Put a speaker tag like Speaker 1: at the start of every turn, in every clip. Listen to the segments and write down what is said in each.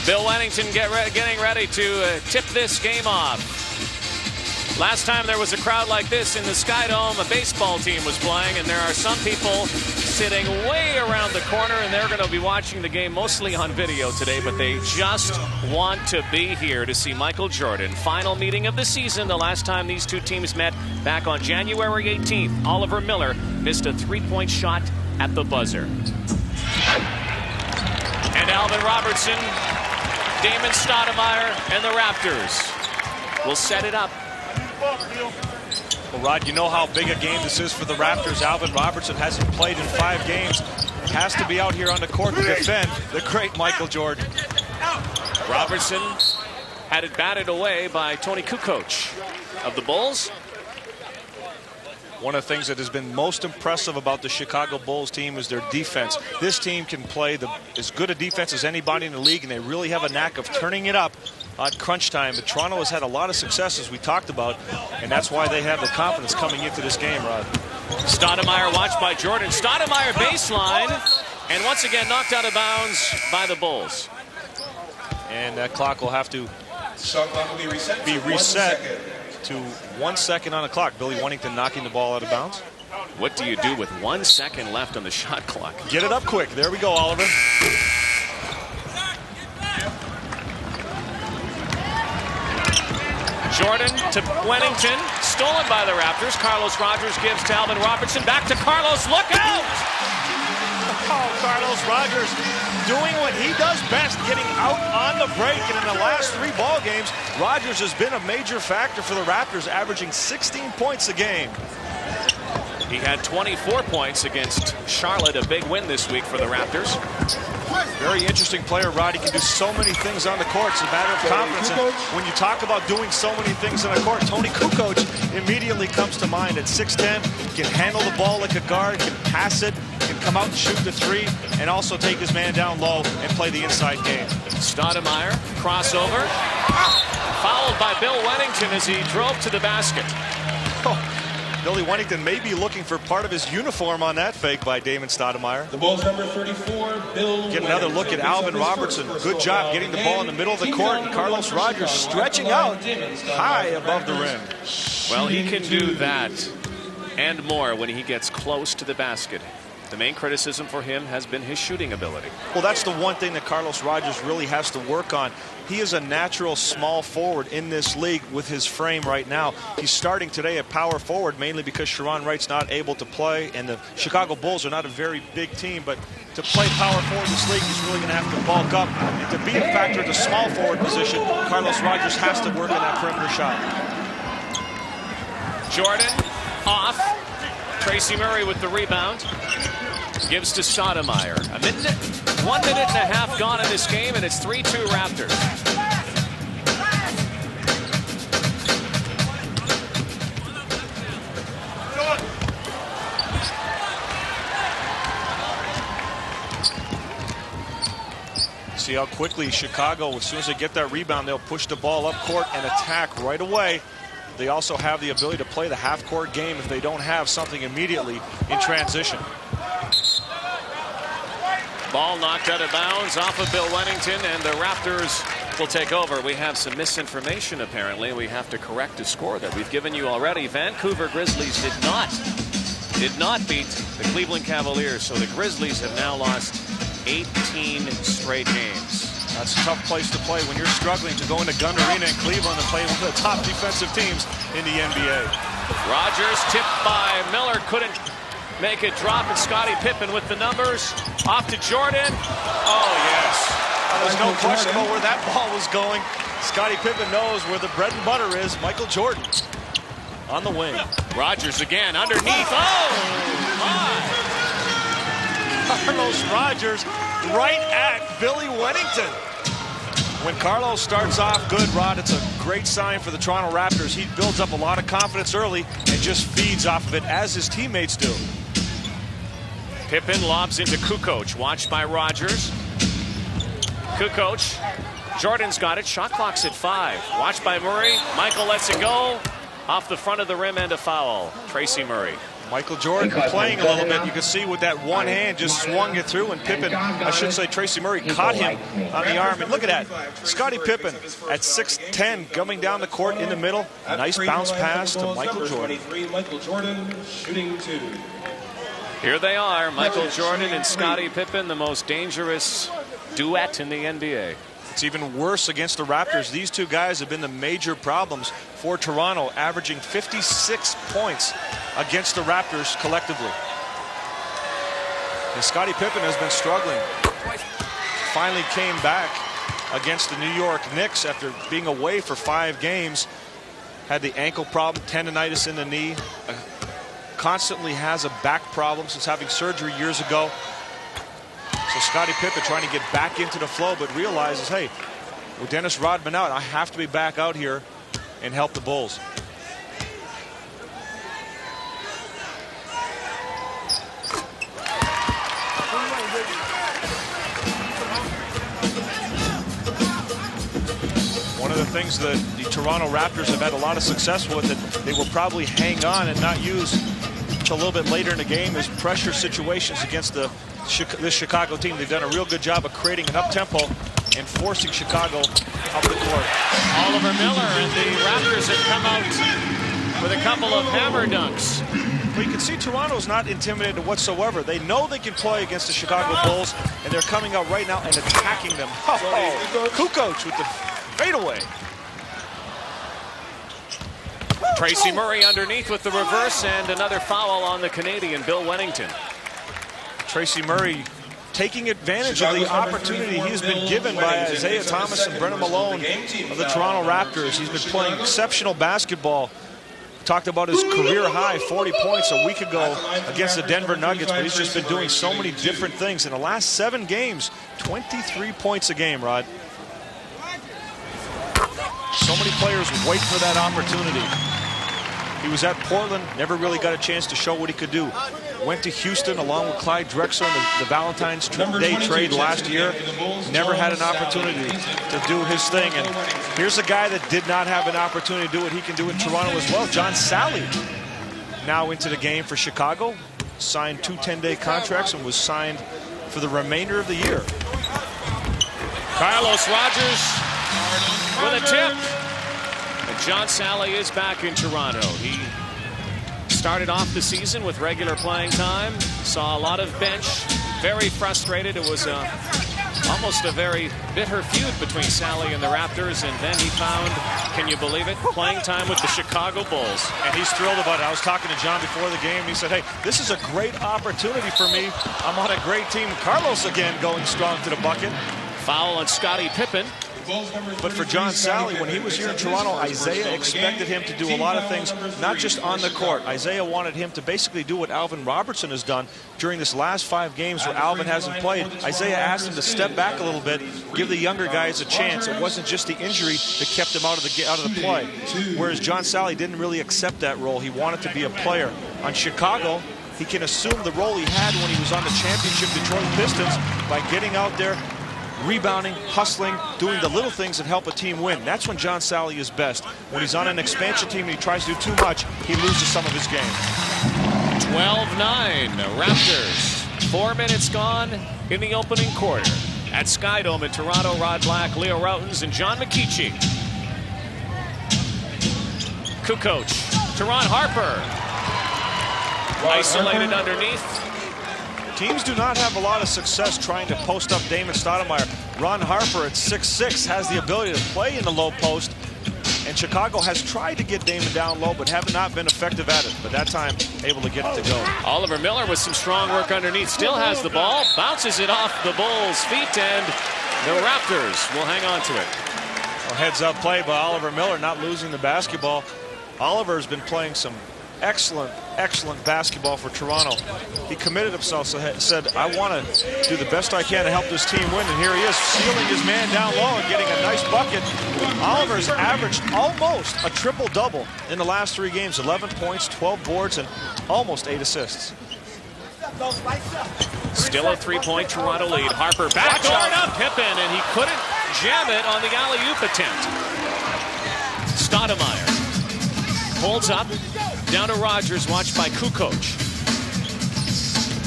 Speaker 1: Bill Wennington getting ready to tip this game off. Last time there was a crowd like this in the Sky Dome, a baseball team was playing, and there are some people sitting way around the corner, and they're going to be watching the game mostly on video today, but they just want to be here to see Michael Jordan. Final meeting of the season, the last time these two teams met back on January 18th. Oliver Miller missed a three-point shot at the buzzer. And Alvin Robertson, Damon Stoudemire, and the Raptors will set it up.
Speaker 2: Well, Rod, you know how big a game this is for the Raptors. Alvin Robertson hasn't played in 5 games. He has to be out here on the court to defend the great Michael Jordan.
Speaker 1: Robertson had it batted away by Tony Kukoc of the Bulls.
Speaker 2: One of the things that has been most impressive about the Chicago Bulls team is their defense. This team can play as good a defense as anybody in the league, and they really have a knack of turning it up on crunch time. But Toronto has had a lot of success, as we talked about, and that's why they have the confidence coming into this game, Rod.
Speaker 1: Stoudemire watched by Jordan. Stoudemire baseline, and once again knocked out of bounds by the Bulls.
Speaker 2: And that clock will have to be reset to 1 second on the clock. Billy Wennington knocking the ball out of bounds.
Speaker 1: What do you do with 1 second left on the shot clock?
Speaker 2: Get it up quick. There we go, Oliver.
Speaker 1: Jordan to Wennington, stolen by the Raptors. Carlos Rogers gives to Alvin Robertson. Back to Carlos. Look out!
Speaker 2: Oh, Carlos Rogers doing what he does best, getting out on the break. And in the last 3 ball games, Rogers has been a major factor for the Raptors, averaging 16 points a game.
Speaker 1: He had 24 points against Charlotte, a big win this week for the Raptors.
Speaker 2: Very interesting player, Rod. He can do so many things on the court. It's a matter of confidence. And when you talk about doing so many things on the court, Tony Kukoc immediately comes to mind. At 6'10", can handle the ball like a guard, can pass it, can come out and shoot the 3, and also take his man down low and play the inside game.
Speaker 1: Stoudemire, crossover, fouled by Bill Wennington as he drove to the basket.
Speaker 2: Oh. Billy Wennington may be looking for part of his uniform on that fake by Damon Stoudemire.
Speaker 3: The Bulls number 34, Bill.
Speaker 2: Get another look at Alvin Robertson. Good job getting the ball in the middle of the court. And Carlos Rogers stretching out high above the rim.
Speaker 1: Well, he can do that and more when he gets close to the basket. The main criticism for him has been his shooting ability.
Speaker 2: Well, that's the one thing that Carlos Rogers really has to work on. He is a natural small forward in this league with his frame right now. He's starting today at power forward mainly because Sharon Wright's not able to play, and the Chicago Bulls are not a very big team, but to play power forward in this league, he's really going to have to bulk up. And to be a factor at the small forward position, Carlos Rogers has to work on that perimeter shot.
Speaker 1: Jordan off. Tracy Murray with the rebound. Gives to Stoudemire. 1 minute and a half gone in this game, and it's 3-2 Raptors.
Speaker 2: See how quickly Chicago, as soon as they get that rebound, they'll push the ball up court and attack right away. They also have the ability to play the half-court game if they don't have something immediately in transition.
Speaker 1: Ball knocked out of bounds off of Bill Wennington, and the Raptors will take over. We have some misinformation, apparently. We have to correct a score that we've given you already. Vancouver Grizzlies did not beat the Cleveland Cavaliers, so the Grizzlies have now lost 18 straight games.
Speaker 2: That's a tough place to play when you're struggling to go into Gun Arena in Cleveland and play one of the top defensive teams in the NBA.
Speaker 1: Rogers tipped by Miller, couldn't make it drop, and Scottie Pippen with the numbers. Off to Jordan. Oh, yes.
Speaker 2: There's no question about where that ball was going. Scottie Pippen knows where the bread and butter is. Michael Jordan on the wing.
Speaker 1: Rogers again underneath. Oh, my.
Speaker 2: Carlos Rogers right at Billy Wennington. When Carlos starts off good, Rod, it's a great sign for the Toronto Raptors. He builds up a lot of confidence early and just feeds off of it, as his teammates do.
Speaker 1: Pippen lobs into Kukoc, watched by Rogers. Kukoc, Jordan's got it. Shot clock's at 5. Watched by Murray. Michael lets it go. Off the front of the rim and a foul. Tracy Murray.
Speaker 2: Michael Jordan playing a little bit. You can see with that one hand just swung it through, and Pippen, I should say Tracy Murray, caught him on the arm. And look at that. Scottie Pippen at 6'10", coming down the court in the middle. Nice bounce pass to Michael Jordan.
Speaker 3: Michael Jordan shooting 2.
Speaker 1: Here they are, Michael Jordan and Scottie Pippen, the most dangerous duet in the NBA.
Speaker 2: It's even worse against the Raptors. These two guys have been the major problems for Toronto, averaging 56 points against the Raptors collectively. And Scottie Pippen has been struggling. Finally came back against the New York Knicks after being away for 5 games. Had the ankle problem, tendonitis in the knee. Constantly has a back problem since having surgery years ago. So Scottie Pippen trying to get back into the flow, but realizes, hey, with Dennis Rodman out, I have to be back out here and help the Bulls. One of the things that the Toronto Raptors have had a lot of success with that they will probably hang on and not use until a little bit later in the game is pressure situations against this Chicago team. They've done a real good job of creating an up-tempo and forcing Chicago up the court.
Speaker 1: Oliver Miller and the Raptors have come out with a couple of hammer dunks.
Speaker 2: Well, you can see Toronto's not intimidated whatsoever. They know they can play against the Chicago Bulls, and they're coming out right now and attacking them. Oh, Kukoc with the fadeaway.
Speaker 1: Tracy Murray underneath with the reverse, and another foul on the Canadian, Bill Wennington.
Speaker 2: Tracy Murray taking advantage of the opportunity he's been given by Isaiah Thomas and Brennan Malone of the Toronto Raptors. He's been playing exceptional basketball. Talked about his career high 40 points a week ago against the Denver Nuggets, but he's just been doing so many different things. In the last 7 games, 23 points a game, Rod. So many players wait for that opportunity. He was at Portland, never really got a chance to show what he could do. Went to Houston along with Clyde Drexler in the Valentine's Day trade last year. Never had an opportunity to do his thing. And here's a guy that did not have an opportunity to do what he can do in Toronto as well. John Salley now into the game for Chicago. Signed 2 10-day contracts and was signed for the remainder of the year.
Speaker 1: Carlos Rogers with a tip. And John Salley is back in Toronto. He started off the season with regular playing time. Saw a lot of bench. Very frustrated. It was almost a very bitter feud between Salley and the Raptors. And then he found, can you believe it, playing time with the Chicago Bulls.
Speaker 2: And he's thrilled about it. I was talking to John before the game. And he said, hey, this is a great opportunity for me. I'm on a great team. Carlos again going strong to the bucket.
Speaker 1: Foul on Scottie Pippen.
Speaker 2: But for John Salley, when he was here in Toronto, Isaiah expected him to do a lot of things, not just on the court. Isaiah wanted him to basically do what Alvin Robertson has done during this last 5 games where Alvin hasn't played. Isaiah asked him to step back a little bit, give the younger guys a chance. It wasn't just the injury that kept him out of the play. Whereas John Salley didn't really accept that role. He wanted to be a player. On Chicago, he can assume the role he had when he was on the championship Detroit Pistons by getting out there, rebounding, hustling, doing the little things that help a team win. That's when John Salley is best. When he's on an expansion team and he tries to do too much, he loses some of his game.
Speaker 1: 12-9, Raptors. 4 minutes gone in the opening quarter. At Skydome in Toronto, Rod Black, Leo Rautins, and John McKeechee. Kukoc, Teron Harper. Isolated underneath.
Speaker 2: Teams do not have a lot of success trying to post up Damon Stoudemire. Ron Harper at 6'6" has the ability to play in the low post, and Chicago has tried to get Damon down low but have not been effective at it. But that time, able to get it to go.
Speaker 1: Oliver Miller with some strong work underneath. Still has the ball, bounces it off the Bulls' feet, and the Raptors will hang on to it.
Speaker 2: Well, heads-up play by Oliver Miller, not losing the basketball. Oliver's been playing some excellent basketball for Toronto. He committed himself, so said, I want to do the best I can to help this team win. And here he is, sealing his man down low and getting a nice bucket. Oliver's averaged almost a triple-double in the last 3 games. 11 points, 12 boards, and almost 8 assists.
Speaker 1: Still a 3-point Toronto lead. Harper backdoor up Pippen, and he couldn't jam it on the alley-oop attempt. Stoudemire holds up, Down to Rogers, watched by Kukoc.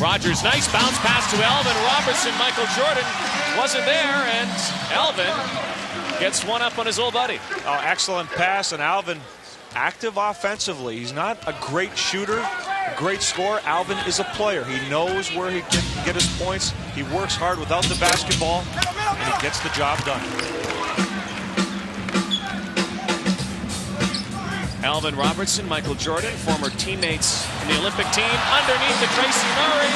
Speaker 1: Rogers, nice bounce pass to Alvin Robertson. Michael Jordan wasn't there, and Alvin gets one up on his old buddy.
Speaker 2: Oh, excellent pass, and Alvin active offensively. He's not a great shooter, a great scorer. Alvin is a player. He knows where he can get his points. He works hard without the basketball, and he gets the job done.
Speaker 1: Alvin Robertson, Michael Jordan, former teammates in the Olympic team, underneath the Tracy Murray.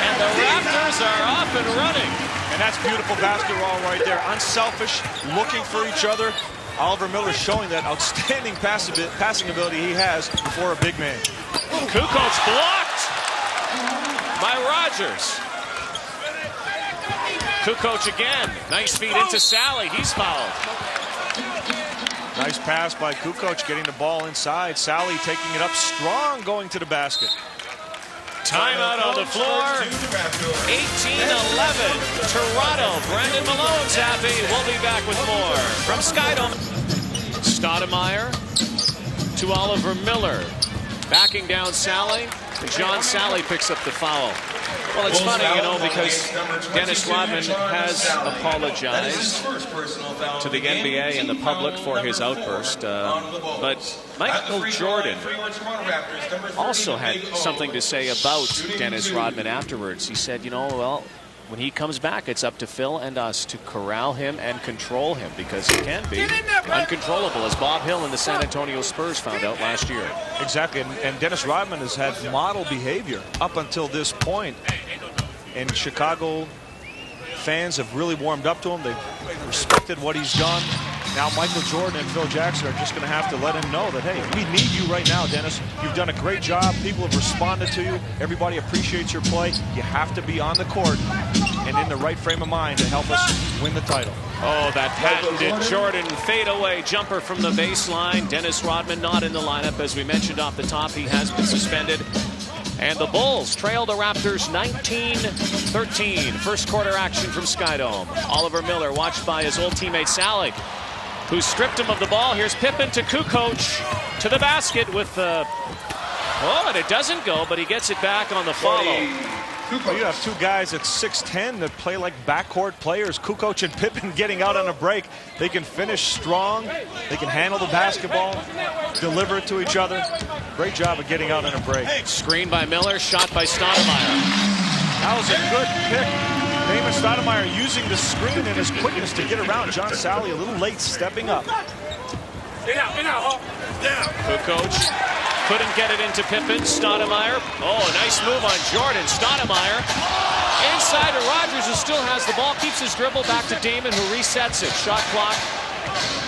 Speaker 1: And the Raptors are off and running.
Speaker 2: And that's beautiful basketball right there. Unselfish, looking for each other. Oliver Miller showing that outstanding passing ability he has before a big man.
Speaker 1: Kukoc blocked by Rogers. Kukoc again. Nice feed into Sally. He's fouled.
Speaker 2: Nice pass by Kukoc, getting the ball inside. Sally taking it up strong, going to the basket.
Speaker 1: Timeout on the floor. 18-11. Toronto. Brendan Malone's happy. We'll be back with more from Skydome. Stoudemire to Oliver Miller. Backing down Sally. And John Sally picks up the foul. Well, it's funny, you know, because Dennis Rodman has apologized to the NBA and the public for his outburst. But Michael Jordan also had something to say about Dennis Rodman afterwards. He said, you know, well, when he comes back, it's up to Phil and us to corral him and control him, because he can be uncontrollable, as Bob Hill and the San Antonio Spurs found out last year.
Speaker 2: Exactly, and Dennis Rodman has had model behavior up until this point. And Chicago fans have really warmed up to him. They've respected what he's done. Now Michael Jordan and Phil Jackson are just going to have to let him know that, hey, we need you right now, Dennis. You've done a great job. People have responded to you. Everybody appreciates your play. You have to be on the court and in the right frame of mind to help us win the title.
Speaker 1: Oh, that patented Jordan fadeaway jumper from the baseline. Dennis Rodman not in the lineup. As we mentioned off the top, he has been suspended. And the Bulls trail the Raptors 19-13. First quarter action from Skydome. Oliver Miller watched by his old teammate Sally, who stripped him of the ball. Here's Pippen to Kukoc to the basket with oh, and it doesn't go, but he gets it back on the follow.
Speaker 2: Well, you have two guys at 6'10" that play like backcourt players. Kukoc and Pippen getting out on a break. They can finish strong. They can handle the basketball, deliver it to each other. Great job of getting out on a break.
Speaker 1: Screen by Miller, shot by Stoudemire.
Speaker 2: That was a good pick. Damon Stoudemire using the screen and his quickness to get around. John Sally a little late stepping up.
Speaker 1: Kukoc couldn't get it into Pippen. Stoudemire. Oh, nice move on Jordan. Stoudemire inside to Rogers, who still has the ball. Keeps his dribble back to Damon, who resets it. Shot clock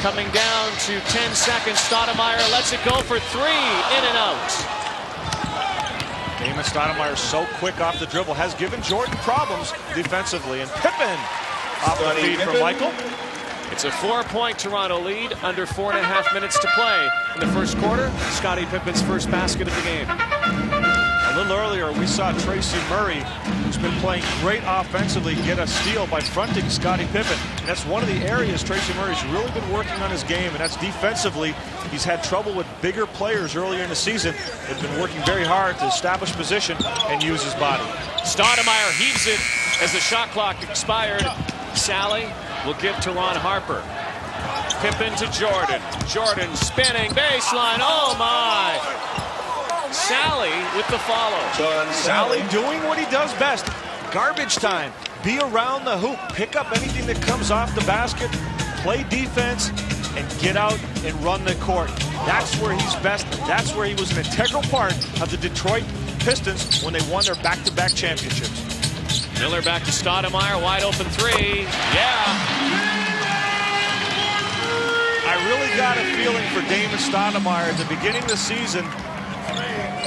Speaker 1: coming down to 10 seconds. Stoudemire lets it go for three. In and out.
Speaker 2: Damon Stoudemire so quick off the dribble, has given Jordan problems defensively. And Pippen off the feed from Michael.
Speaker 1: It's a 4-point Toronto lead, under 4.5 minutes to play in the first quarter. Scottie Pippen's first basket of the game.
Speaker 2: A little earlier, we saw Tracy Murray, who's been playing great offensively, get a steal by fronting Scottie Pippen. And that's one of the areas Tracy Murray's really been working on his game, and that's defensively. He's had trouble with bigger players earlier in the season. They've been working very hard to establish position and use his body.
Speaker 1: Stoudemire heaves it as the shot clock expired. Sally will give to Ron Harper. Pippen to Jordan. Jordan spinning baseline. Oh my! Sally with the follow.
Speaker 2: Sally doing what he does best. Garbage time. Be around the hoop. Pick up anything that comes off the basket. Play defense and get out and run the court. That's where he's best. That's where he was an integral part of the Detroit Pistons when they won their back-to-back championships.
Speaker 1: Miller back to Stoudemire, wide open three. Yeah.
Speaker 2: I really got a feeling for Damon Stoudemire at the beginning of the season.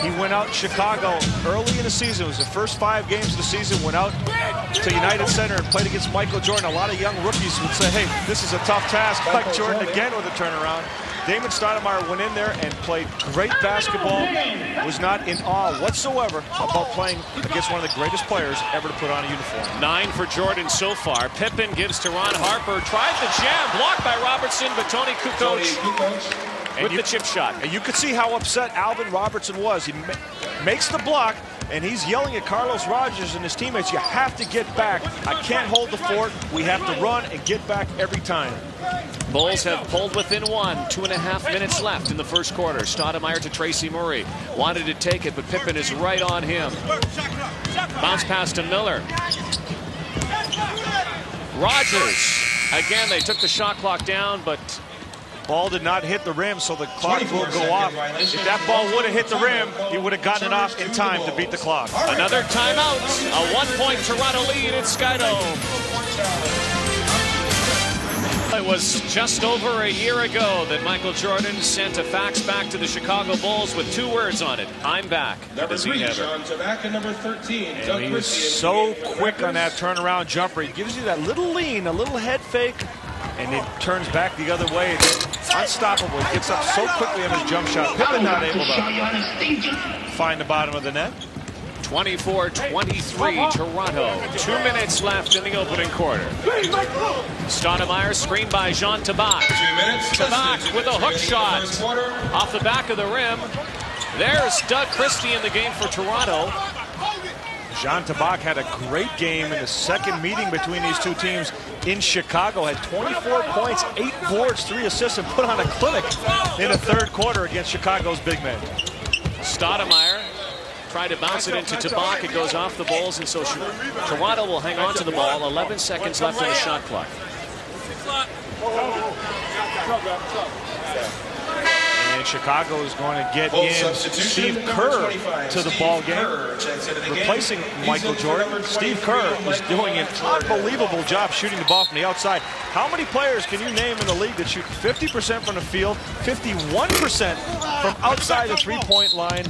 Speaker 2: He went out in Chicago early in the season. It was the first 5 games of the season. Went out to United Center and played against Michael Jordan. A lot of young rookies would say, hey, this is a tough task. Mike Jordan again with a turnaround. Damon Stoudemire went in there and played great basketball. Was not in awe whatsoever about playing against one of the greatest players ever to put on a uniform.
Speaker 1: 9 for Jordan so far. Pippen gives to Ron Harper. Tried the jam. Blocked by Robertson, but Tony Kukoc with the chip shot.
Speaker 2: And you could see how upset Alvin Robertson was. He makes the block, and he's yelling at Carlos Rogers and his teammates, you have to get back. I can't hold the fort. We have to run and get back every time.
Speaker 1: Bulls have pulled within 1. 2.5 minutes left in the first quarter. Stoudemire to Tracy Murray. Wanted to take it, but Pippen is right on him. Bounce pass to Miller. Rogers. Again, they took the shot clock down, but
Speaker 2: ball did not hit the rim, so the clock will go off. If that ball would have hit the rim, he would have gotten it off in time to beat the clock.
Speaker 1: Another timeout. A 1-point Toronto lead at Skydome. It was just over a year ago that Michael Jordan sent a fax back to the Chicago Bulls with 2 words on it. I'm back.
Speaker 3: Number 3, John Tabak, and number 13,
Speaker 2: and he was so quick on that turnaround jumper. He gives you that little lean, a little head fake, and it turns back the other way. It's unstoppable. He gets up so quickly on his jump shot. Pippen not able to find the bottom of the net.
Speaker 1: 24-23 Toronto. 2 minutes left in the opening quarter. Stoudemire screened by Jean Tabak.
Speaker 3: 2 minutes.
Speaker 1: Tabak with a hook shot off the back of the rim. There's Doug Christie in the game for Toronto.
Speaker 2: Jean Tabak had a great game in the second meeting between these two teams in Chicago. Had 24 points, 8 boards, 3 assists, and put on a clinic in the third quarter against Chicago's big men.
Speaker 1: Stoudemire tried to bounce it into Tabak. It goes off the Bulls, and so Toronto will hang on to the ball. 11 seconds left on the shot clock.
Speaker 2: And Chicago is going to get in Steve Kerr to the ball game, replacing Michael Jordan. Steve Kerr is doing an unbelievable job shooting the ball from the outside. How many players can you name in the league that shoot 50% from the field, 51% from outside the three-point line,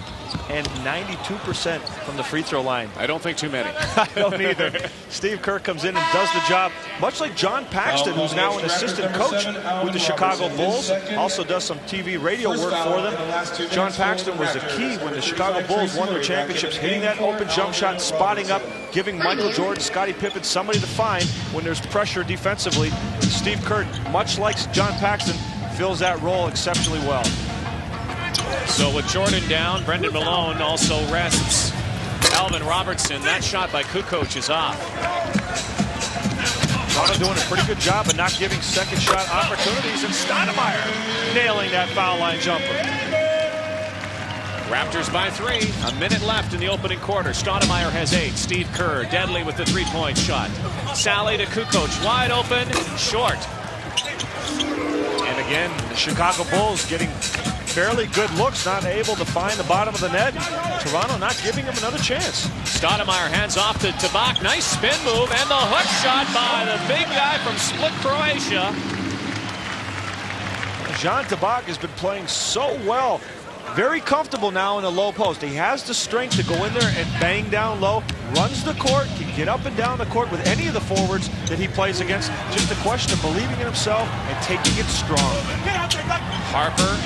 Speaker 2: and 92% from the free throw line?
Speaker 1: I don't think too many.
Speaker 2: I don't either. Steve Kerr comes in and does the job, much like John Paxton, who's now an assistant coach with the Chicago Bulls, also does some TV radio work for them. John Paxton was the key when the Chicago Bulls won their championships, hitting that open jump shot, spotting up, giving Michael Jordan, Scottie Pippen somebody to find when there's pressure defensively. Steve Kerr, much like John Paxton, fills that role exceptionally well.
Speaker 1: So with Jordan down, Brendan Malone also rests Alvin Robertson. That shot by Kukoc is off.
Speaker 2: Toronto doing a pretty good job of not giving second shot opportunities, and Stoudemire nailing that foul line jumper.
Speaker 1: Raptors by 3. A minute left in the opening quarter. Stoudemire has 8. Steve Kerr deadly with the 3-point shot. Sally to Kukoc, wide open, short.
Speaker 2: And again, the Chicago Bulls getting fairly good looks, not able to find the bottom of the net. Toronto not giving him another chance.
Speaker 1: Stoudemire hands off to Tabak. Nice spin move, and the hook shot by the big guy from Split, Croatia.
Speaker 2: Jean Tabak has been playing so well. Very comfortable now in the low post. He has the strength to go in there and bang down low. Runs the court, can get up and down the court with any of the forwards that he plays against. Just a question of believing in himself and taking it strong.
Speaker 1: Harper.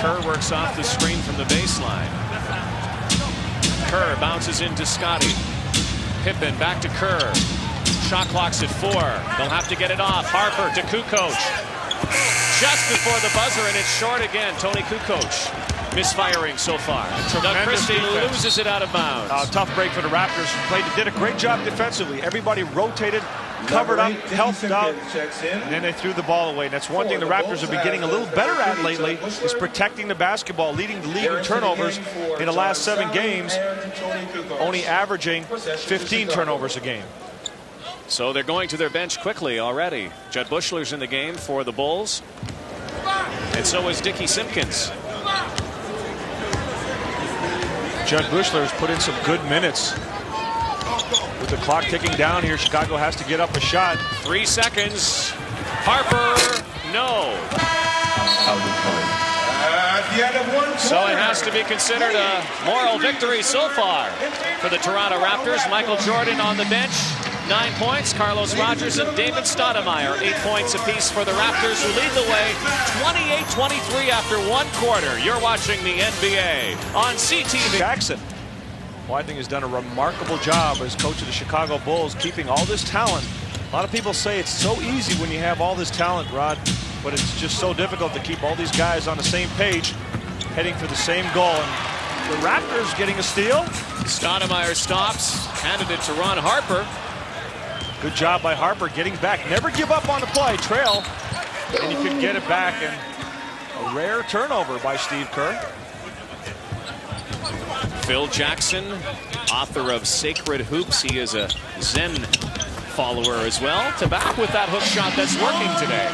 Speaker 1: Kerr works off the screen from the baseline. Kerr bounces into Scottie. Pippen back to Kerr. Shot clock's at 4. They'll have to get it off. Harper to Kukoc. Just before the buzzer, and it's short again. Tony Kukoc misfiring so far. Doug Christie loses it out of bounds.
Speaker 2: Tough break for the Raptors. Did a great job defensively. Everybody rotated, covered up, helped out, and then they threw the ball away. And that's one thing the Raptors have been getting a little better at lately, is protecting the basketball, leading the league in turnovers in the last 7 games, only averaging 15 turnovers a game.
Speaker 1: So they're going to their bench quickly already. Judd Bushler's in the game for the Bulls, and so is Dickie Simpkins.
Speaker 2: Judd Bushler has put in some good minutes. With the clock ticking down here, Chicago has to get up a shot.
Speaker 1: 3 seconds. Harper, no. So it has to be considered a moral victory so far for the Toronto Raptors. Michael Jordan on the bench, 9 points. Carlos Rogers and David Stoudemire, 8 points apiece for the Raptors, who lead the way 28-23 after 1 quarter. You're watching the NBA on CTV.
Speaker 2: Jackson, who I think has done a remarkable job as coach of the Chicago Bulls, keeping all this talent. A lot of people say it's so easy when you have all this talent, Rod. but it's just so difficult to keep all these guys on the same page, heading for the same goal. And the Raptors getting a steal.
Speaker 1: Stoudemire stops, handed it to Ron Harper.
Speaker 2: Good job by Harper getting back. Never give up on the play. Trail, and he could get it back. And a rare turnover by Steve Kerr.
Speaker 1: Phil Jackson, author of Sacred Hoops. He is a Zen follower as well. Tabak with that hook shot that's working today.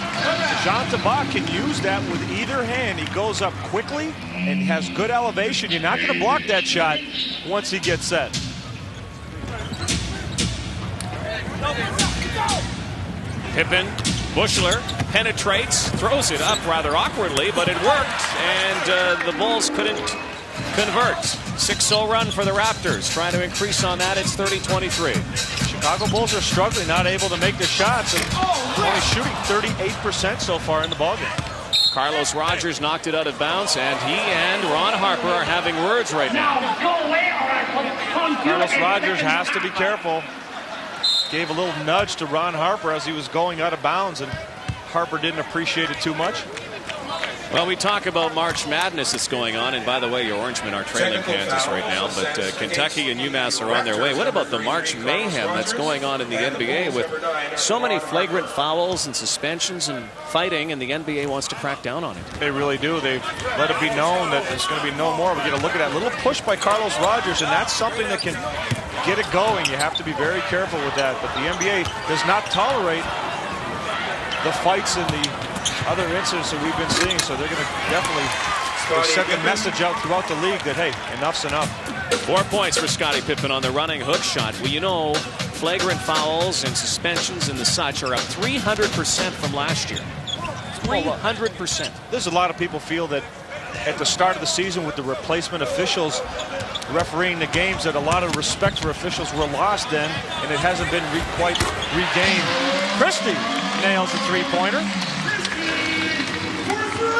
Speaker 2: Jean Tabak can use that with either hand. He goes up quickly and has good elevation. You're not going to block that shot once he gets set.
Speaker 1: Pippen, Bushler penetrates, throws it up rather awkwardly, but it worked, and the Bulls couldn't convert. 6-0 run for the Raptors. Trying to increase on that. It's 30-23.
Speaker 2: Chicago Bulls are struggling, not able to make the shots, and only shooting 38% so far in the ballgame.
Speaker 1: Carlos Rogers knocked it out of bounds, and he and Ron Harper are having words right now.
Speaker 2: Carlos Rogers has to be careful. Gave a little nudge to Ron Harper as he was going out of bounds, and Harper didn't appreciate it too much.
Speaker 1: Well, we talk about March Madness that's going on, and by the way, your Orangemen are trailing Kansas right now, but Kentucky and UMass are on their way. What about the March mayhem that's going on in the NBA with so many flagrant fouls and suspensions and fighting, and the NBA wants to crack down on it?
Speaker 2: They really do. They've let it be known that there's going to be no more. We get a look at that little push by Carlos Rogers, and that's something that can get it going. You have to be very careful with that, but the NBA does not tolerate the fights and the other incidents that we've been seeing, so they're going to definitely send the message out throughout the league that, hey, enough's enough.
Speaker 1: 4 points for Scottie Pippen on the running hook shot. Well, you know, flagrant fouls and suspensions and the such are up 300% from last year. 300%.
Speaker 2: There's a lot of people feel that at the start of the season with the replacement officials refereeing the games that a lot of respect for officials were lost then, and it hasn't been quite regained. Christie nails the three-pointer.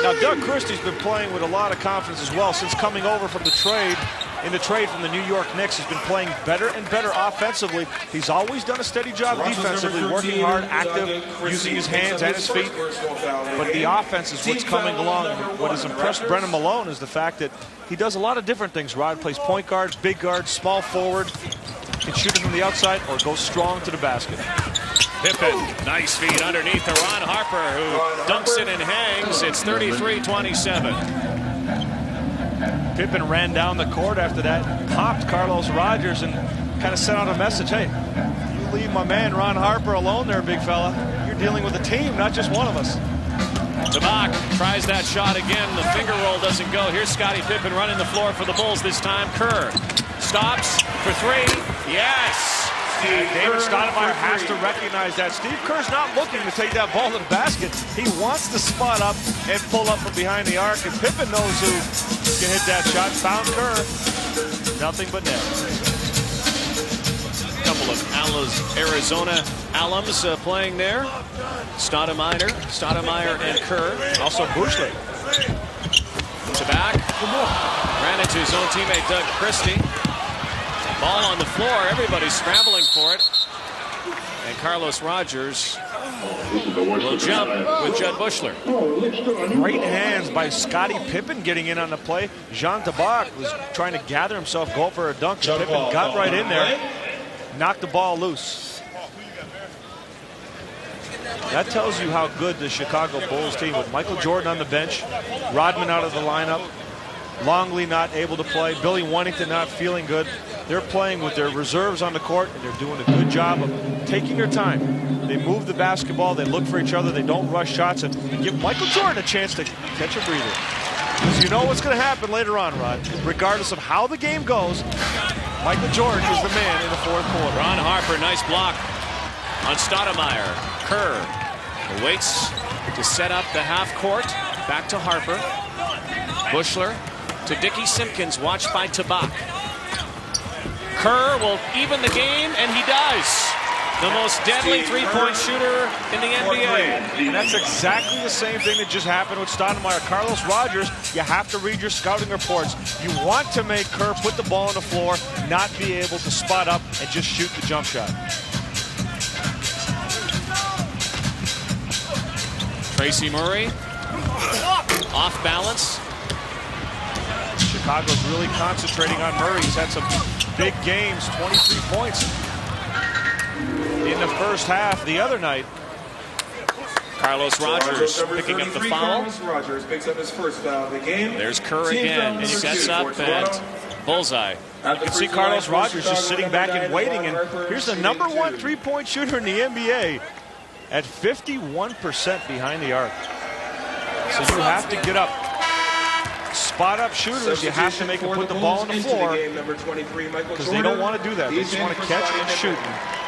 Speaker 2: Now, Doug Christie's been playing with a lot of confidence as well since coming over from the trade. In the trade from the New York Knicks, he's been playing better and better offensively. He's always done a steady job defensively, working hard, active, using his hands and his feet. But the offense is what's coming along. What has impressed Brennan Malone is the fact that he does a lot of different things. Rod plays point guard, big guard, small forward, can shoot it from the outside or go strong to the basket.
Speaker 1: Pippen, nice feed underneath to Ron Harper, who dunks it and hangs. It's 33-27.
Speaker 2: Pippen ran down the court after that, popped Carlos Rogers, and kind of sent out a message, hey, you leave my man Ron Harper alone there, big fella. You're dealing with a team, not just one of us.
Speaker 1: Tabak tries that shot again. The finger roll doesn't go. Here's Scottie Pippen running the floor for the Bulls this time. Kerr stops for three. Yes!
Speaker 2: David Stoudemire has to recognize that. Steve Kerr's not looking to take that ball to the basket. He wants to spot up and pull up from behind the arc, and Pippen knows who can hit that shot. Found Kerr. Nothing but net.
Speaker 1: A couple of Arizona alums playing there. Stoudemire and Kerr.
Speaker 2: Also Bushler.
Speaker 1: Tabak ran into his own teammate Doug Christie. Ball on the floor, everybody's scrambling for it. And Carlos Rogers will jump with Judd Bushler.
Speaker 2: Great hands by Scottie Pippen getting in on the play. Jean Tabak was trying to gather himself, go for a dunk. Pippen got right in there, knocked the ball loose. That tells you how good the Chicago Bulls team, with Michael Jordan on the bench, Rodman out of the lineup, Longley not able to play, Billy Wannington not feeling good. They're playing with their reserves on the court, and they're doing a good job of taking their time. They move the basketball, they look for each other, they don't rush shots, and give Michael Jordan a chance to catch a breather. Because you know what's going to happen later on, Rod. Regardless of how the game goes, Michael Jordan is the man in the fourth quarter.
Speaker 1: Ron Harper, nice block on Stoudemire. Kerr waits to set up the half court. Back to Harper. Bushler to Dickie Simpkins, watched by Tabak. Kerr will even the game, and he does. The most deadly three-point shooter in the NBA.
Speaker 2: And that's exactly the same thing that just happened with Stoudemire. Carlos Rogers, you have to read your scouting reports. You want to make Kerr put the ball on the floor, not be able to spot up and just shoot the jump shot.
Speaker 1: Tracy Murray, off balance.
Speaker 2: Chicago's really concentrating on Murray. He's had some big games, 23 points in the first half the other night.
Speaker 1: Carlos Rogers picking up the foul.
Speaker 3: Rogers picks up his first foul of the game.
Speaker 1: There's Kerr again. He sets up and bullseye.
Speaker 2: You can see Carlos Rogers just sitting back and waiting. And here's the #1 three-point shooter in the NBA at 51% behind the arc. So you have to get up. Spot up shooters, you have to make them put the ball on the floor because they don't want to do that. They just want to catch and shoot.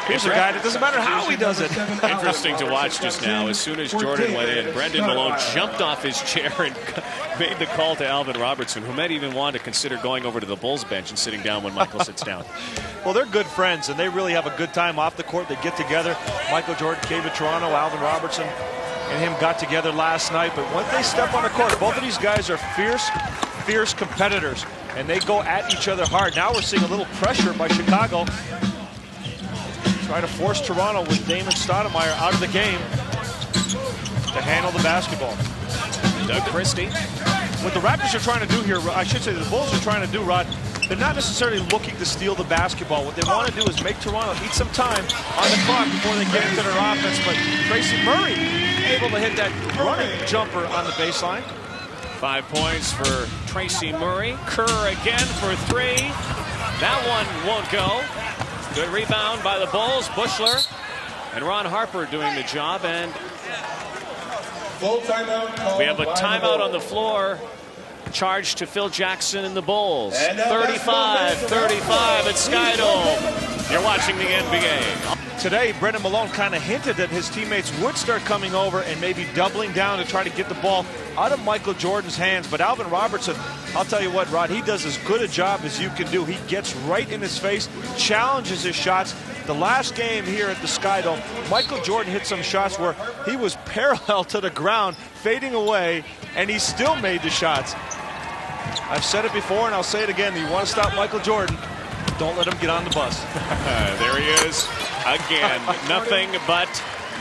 Speaker 2: Here's a guy that doesn't matter how he does it.
Speaker 1: Interesting to watch just now. As soon as Jordan went in, Brendan Malone jumped off his chair and made the call to Alvin Robertson, who might even want to consider going over to the Bulls bench and sitting down when Michael sits down.
Speaker 2: Well, they're good friends, and they really have a good time off the court. They get together. Michael Jordan came to Toronto, Alvin Robertson and him got together last night. But once they step on the court, both of these guys are fierce competitors, and they go at each other hard. Now we're seeing a little pressure by Chicago. Try to force Toronto with Damon Stoudemire out of the game to handle the basketball.
Speaker 1: Doug Christie.
Speaker 2: What the Raptors are trying to do here, I should say the Bulls are trying to do, Rod, they're not necessarily looking to steal the basketball. What they want to do is make Toronto eat some time on the clock before they get into their offense. But Tracy Murray able to hit that running jumper on the baseline.
Speaker 1: 5 points for Tracy Murray. Kerr again for 3. That one won't go. Good rebound by the Bulls. Bushler and Ron Harper doing the job. And
Speaker 3: full timeout.
Speaker 1: we have a timeout on the floor. Charged to Phil Jackson and the Bulls. 35-35 at Skydome. You're watching the NBA.
Speaker 2: Today, Brendan Malone kind of hinted that his teammates would start coming over and maybe doubling down to try to get the ball out of Michael Jordan's hands. But Alvin Robertson, I'll tell you what, Rod, he does as good a job as you can do. He gets right in his face, challenges his shots. The last game here at the Skydome, Michael Jordan hit some shots where he was parallel to the ground, fading away, and he still made the shots. I've said it before, and I'll say it again. You want to stop Michael Jordan, don't let him get on the bus.
Speaker 1: There he is again. Nothing but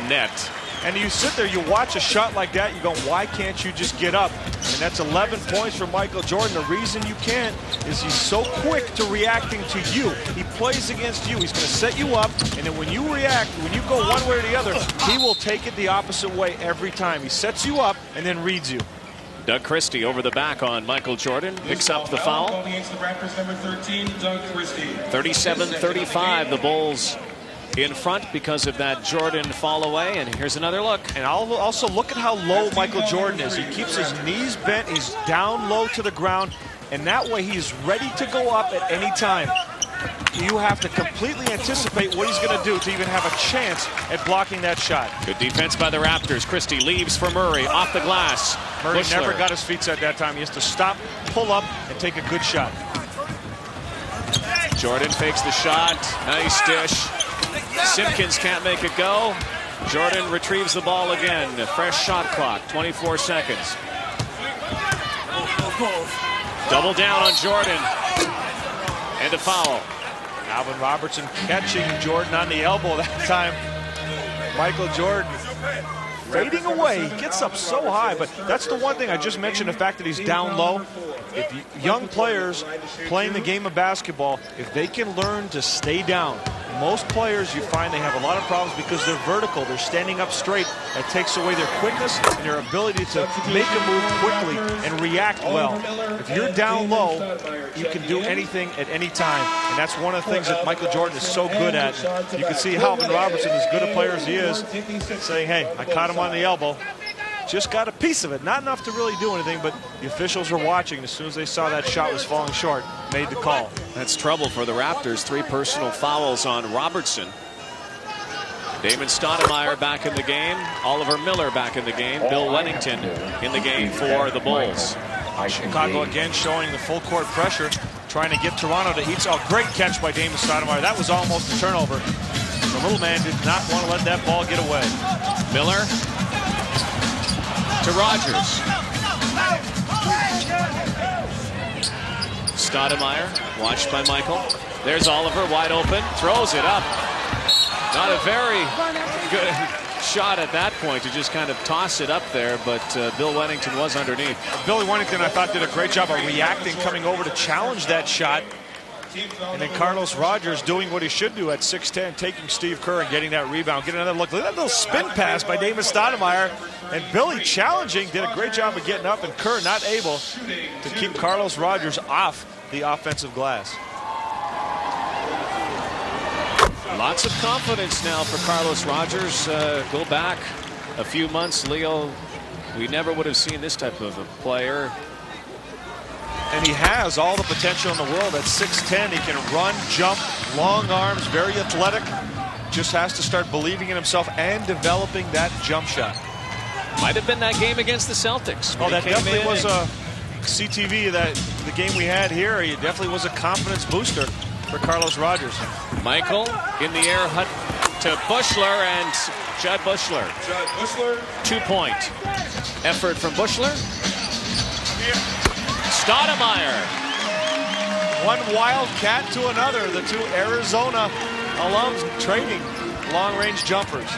Speaker 1: net.
Speaker 2: And you sit there, you watch a shot like that, you go, why can't you just get up? And that's 11 points for Michael Jordan. The reason you can't is he's so quick to reacting to you. He plays against you. He's going to set you up, and then when you react, when you go one way or the other, he will take it the opposite way every time. He sets you up and then reads you.
Speaker 1: Doug Christie over the back on Michael Jordan. Picks up the foul. 37-35, the Bulls in front because of that Jordan fall away. And here's another look.
Speaker 2: And also look at how low Michael Jordan is. He keeps his knees bent. He's down low to the ground. And that way he's ready to go up at any time. You have to completely anticipate what he's going to do to even have a chance at blocking that shot.
Speaker 1: Good defense by the Raptors. Christie leaves for Murray off the glass.
Speaker 2: Murray
Speaker 1: Bushler
Speaker 2: never got his feet set that time. He has to stop, pull up, and take a good shot.
Speaker 1: Jordan fakes the shot. Nice dish. Simpkins can't make it go. Jordan retrieves the ball again. Fresh shot clock, 24 seconds. Double down on Jordan. And a foul.
Speaker 2: Alvin Robertson catching Jordan on the elbow that time. Michael Jordan fading away. He gets up so high, but that's the one thing I just mentioned, the fact that he's down low. If young players playing the game of basketball, if they can learn to stay down, most players you find they have a lot of problems because they're vertical, they're standing up straight. That takes away their quickness and their ability to make a move quickly and react well. If you're down low, you can do anything at any time, and that's one of the things that Michael Jordan is so good at. You can see Alvin Robertson, as good a player as he is, saying, hey, I caught him on the elbow. Just got a piece of it. Not enough to really do anything, but the officials were watching. As soon as they saw that shot was falling short, made the call.
Speaker 1: That's trouble for the Raptors. 3 personal fouls on Robertson. Damon Stoudemire back in the game. Oliver Miller back in the game. Bill Wennington in the game for the Bulls.
Speaker 2: Chicago again showing the full court pressure, trying to get Toronto to eat. Oh, great catch by Damon Stoudemire. That was almost a turnover. The little man did not want to let that ball get away.
Speaker 1: Miller to Rogers. Stoudemire, watched by Michael. There's Oliver, wide open, throws it up. Not a very good shot at that point to just kind of toss it up there, but Bill Wennington was underneath.
Speaker 2: Billy Wennington, I thought, did a great job of reacting, coming over to challenge that shot. And then Carlos Rogers doing what he should do at 6'10", taking Steve Kerr and getting that rebound. Get another look. Look at that little spin pass by Damon Stoudemire. And Billy challenging, did a great job of getting up, and Kerr not able to keep Carlos Rogers off the offensive glass.
Speaker 1: Lots of confidence now for Carlos Rogers. Go back a few months, Leo, we never would have seen this type of a player.
Speaker 2: And he has all the potential in the world. At 6'10", he can run, jump, long arms, very athletic. Just has to start believing in himself and developing that jump shot.
Speaker 1: Might have been that game against the Celtics.
Speaker 2: Oh, that definitely was a CTV, that the game we had here. He definitely was a confidence booster for Carlos Rogers.
Speaker 1: Michael in the air, hut to Bushler, and Judd Bushler. 2-point effort from Bushler. Stoudemire.
Speaker 2: One Wildcat to another. The two Arizona alums trading long-range jumpers.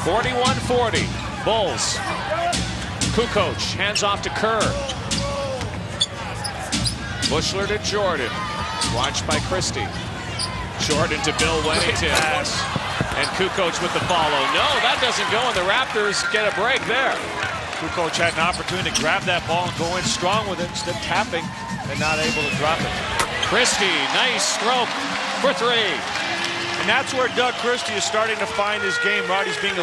Speaker 1: 41-40. Bulls. Kukoc hands off to Kerr. Bushler to Jordan. Watched by Christie. Jordan to Bill Wennington. And Kukoc with the follow. No, that doesn't go, and the Raptors get a break there.
Speaker 2: Kukoc had an opportunity to grab that ball and go in strong with it, instead tapping and not able to drop it.
Speaker 1: Christie, nice stroke for three.
Speaker 2: And that's where Doug Christie is starting to find his game. Roddy's being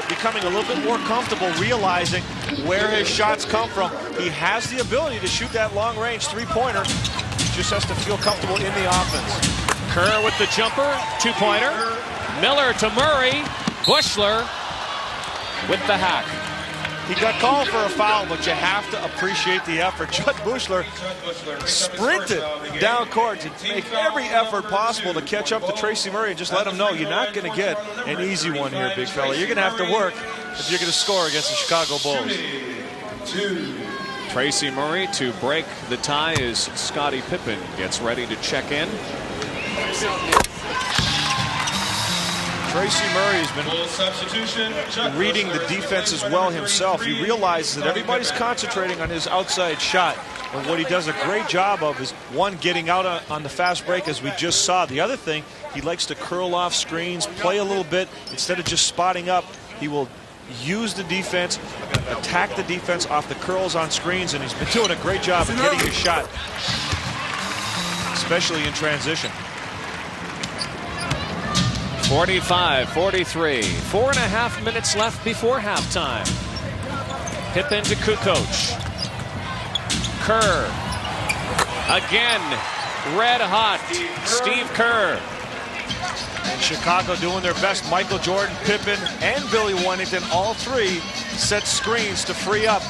Speaker 2: becoming a little bit more comfortable, realizing where his shots come from. He has the ability to shoot that long-range three-pointer. Just has to feel comfortable in the offense.
Speaker 1: Kerr with the jumper, two-pointer. Miller to Murray. Bushler with the hack.
Speaker 2: He got called for a foul, but you have to appreciate the effort. Judd Bushler sprinted down court to make every effort possible to catch up to Tracy Murray and just let him know you're not going to get an easy one here, big fella. You're going to have to work if you're going to score against the Chicago Bulls.
Speaker 1: Tracy Murray to break the tie as Scottie Pippen gets ready to check in.
Speaker 2: Tracy Murray has been reading the defense as well himself. He realizes that everybody's concentrating on his outside shot. And what he does a great job of is, one, getting out on the fast break, as we just saw. The other thing, he likes to curl off screens, play a little bit. Instead of just spotting up, he will use the defense, attack the defense off the curls on screens, and he's been doing a great job of getting his shot, especially in transition.
Speaker 1: 45-43. 4.5 minutes left before halftime. Pippen to Kukoc. Kerr. Again, red hot. Steve Kerr.
Speaker 2: And Chicago doing their best. Michael Jordan, Pippen, and Billy Wennington, all three set screens to free up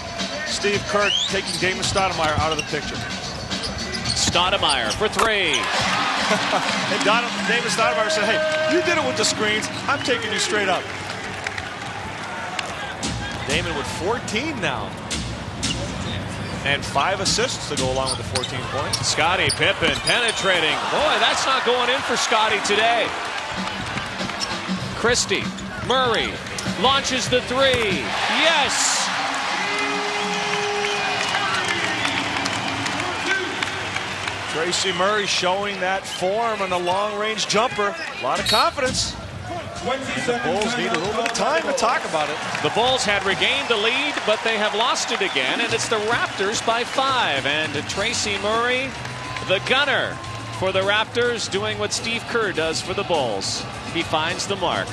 Speaker 2: Steve Kerr, taking Damon Stoudemire out of the picture.
Speaker 1: Stoudemire for three.
Speaker 2: And Damon Stoudemire said, hey, you did it with the screens. I'm taking you straight up. Damon with 14 now. And 5 assists to go along with the 14 points.
Speaker 1: Scottie Pippen penetrating. Boy, that's not going in for Scottie today. Christie. Murray launches the three. Yes!
Speaker 2: Tracy Murray showing that form on a long-range jumper. A lot of confidence. And the Bulls need a little bit of time to talk about it.
Speaker 1: The Bulls had regained the lead, but they have lost it again, and it's the Raptors by 5. And Tracy Murray, the gunner for the Raptors, doing what Steve Kerr does for the Bulls. He finds the mark.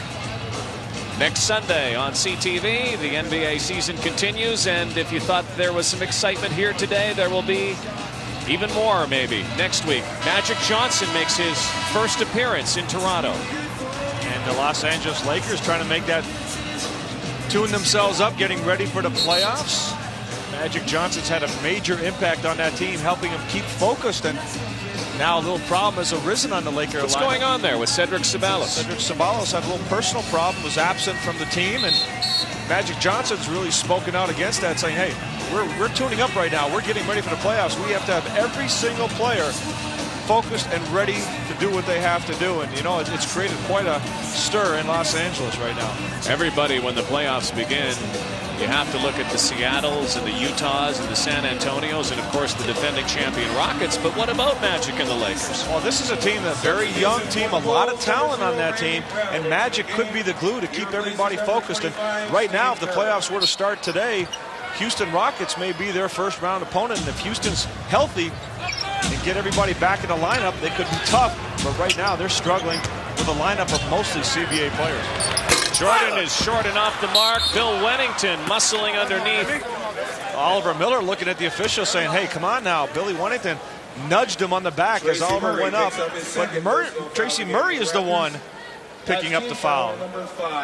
Speaker 1: Next Sunday on CTV, the NBA season continues, and if you thought there was some excitement here today, there will be even more maybe next week. Magic Johnson makes his first appearance in Toronto.
Speaker 2: And the Los Angeles Lakers trying to make that, tune themselves up, getting ready for the playoffs. Magic Johnson's had a major impact on that team, helping them keep focused, and now a little problem has arisen on the Lakers.
Speaker 1: What's going on there with Cedric Ceballos?
Speaker 2: Cedric Ceballos had a little personal problem, was absent from the team, and Magic Johnson's really spoken out against that, saying, hey, we're tuning up right now. We're getting ready for the playoffs. We have to have every single player focused and ready to do what they have to do. And, you know, it's created quite a stir in Los Angeles right now.
Speaker 1: Everybody, when the playoffs begin, you have to look at the Seattles and the Utahs and the San Antonios and, of course, the defending champion Rockets. But what about Magic and the Lakers?
Speaker 2: Well, this is a team, a very young team, a lot of talent on that team, and Magic could be the glue to keep everybody focused. And right now, if the playoffs were to start today, Houston Rockets may be their first round opponent. And if Houston's healthy and get everybody back in the lineup, they could be tough. But right now, they're struggling with a lineup of mostly CBA players.
Speaker 1: Jordan is short and off the mark. Bill Wennington muscling underneath.
Speaker 2: Oliver Miller looking at the official saying, hey, come on now. Billy Wennington nudged him on the back as Oliver went up. But Tracy Murray is the one picking up the foul.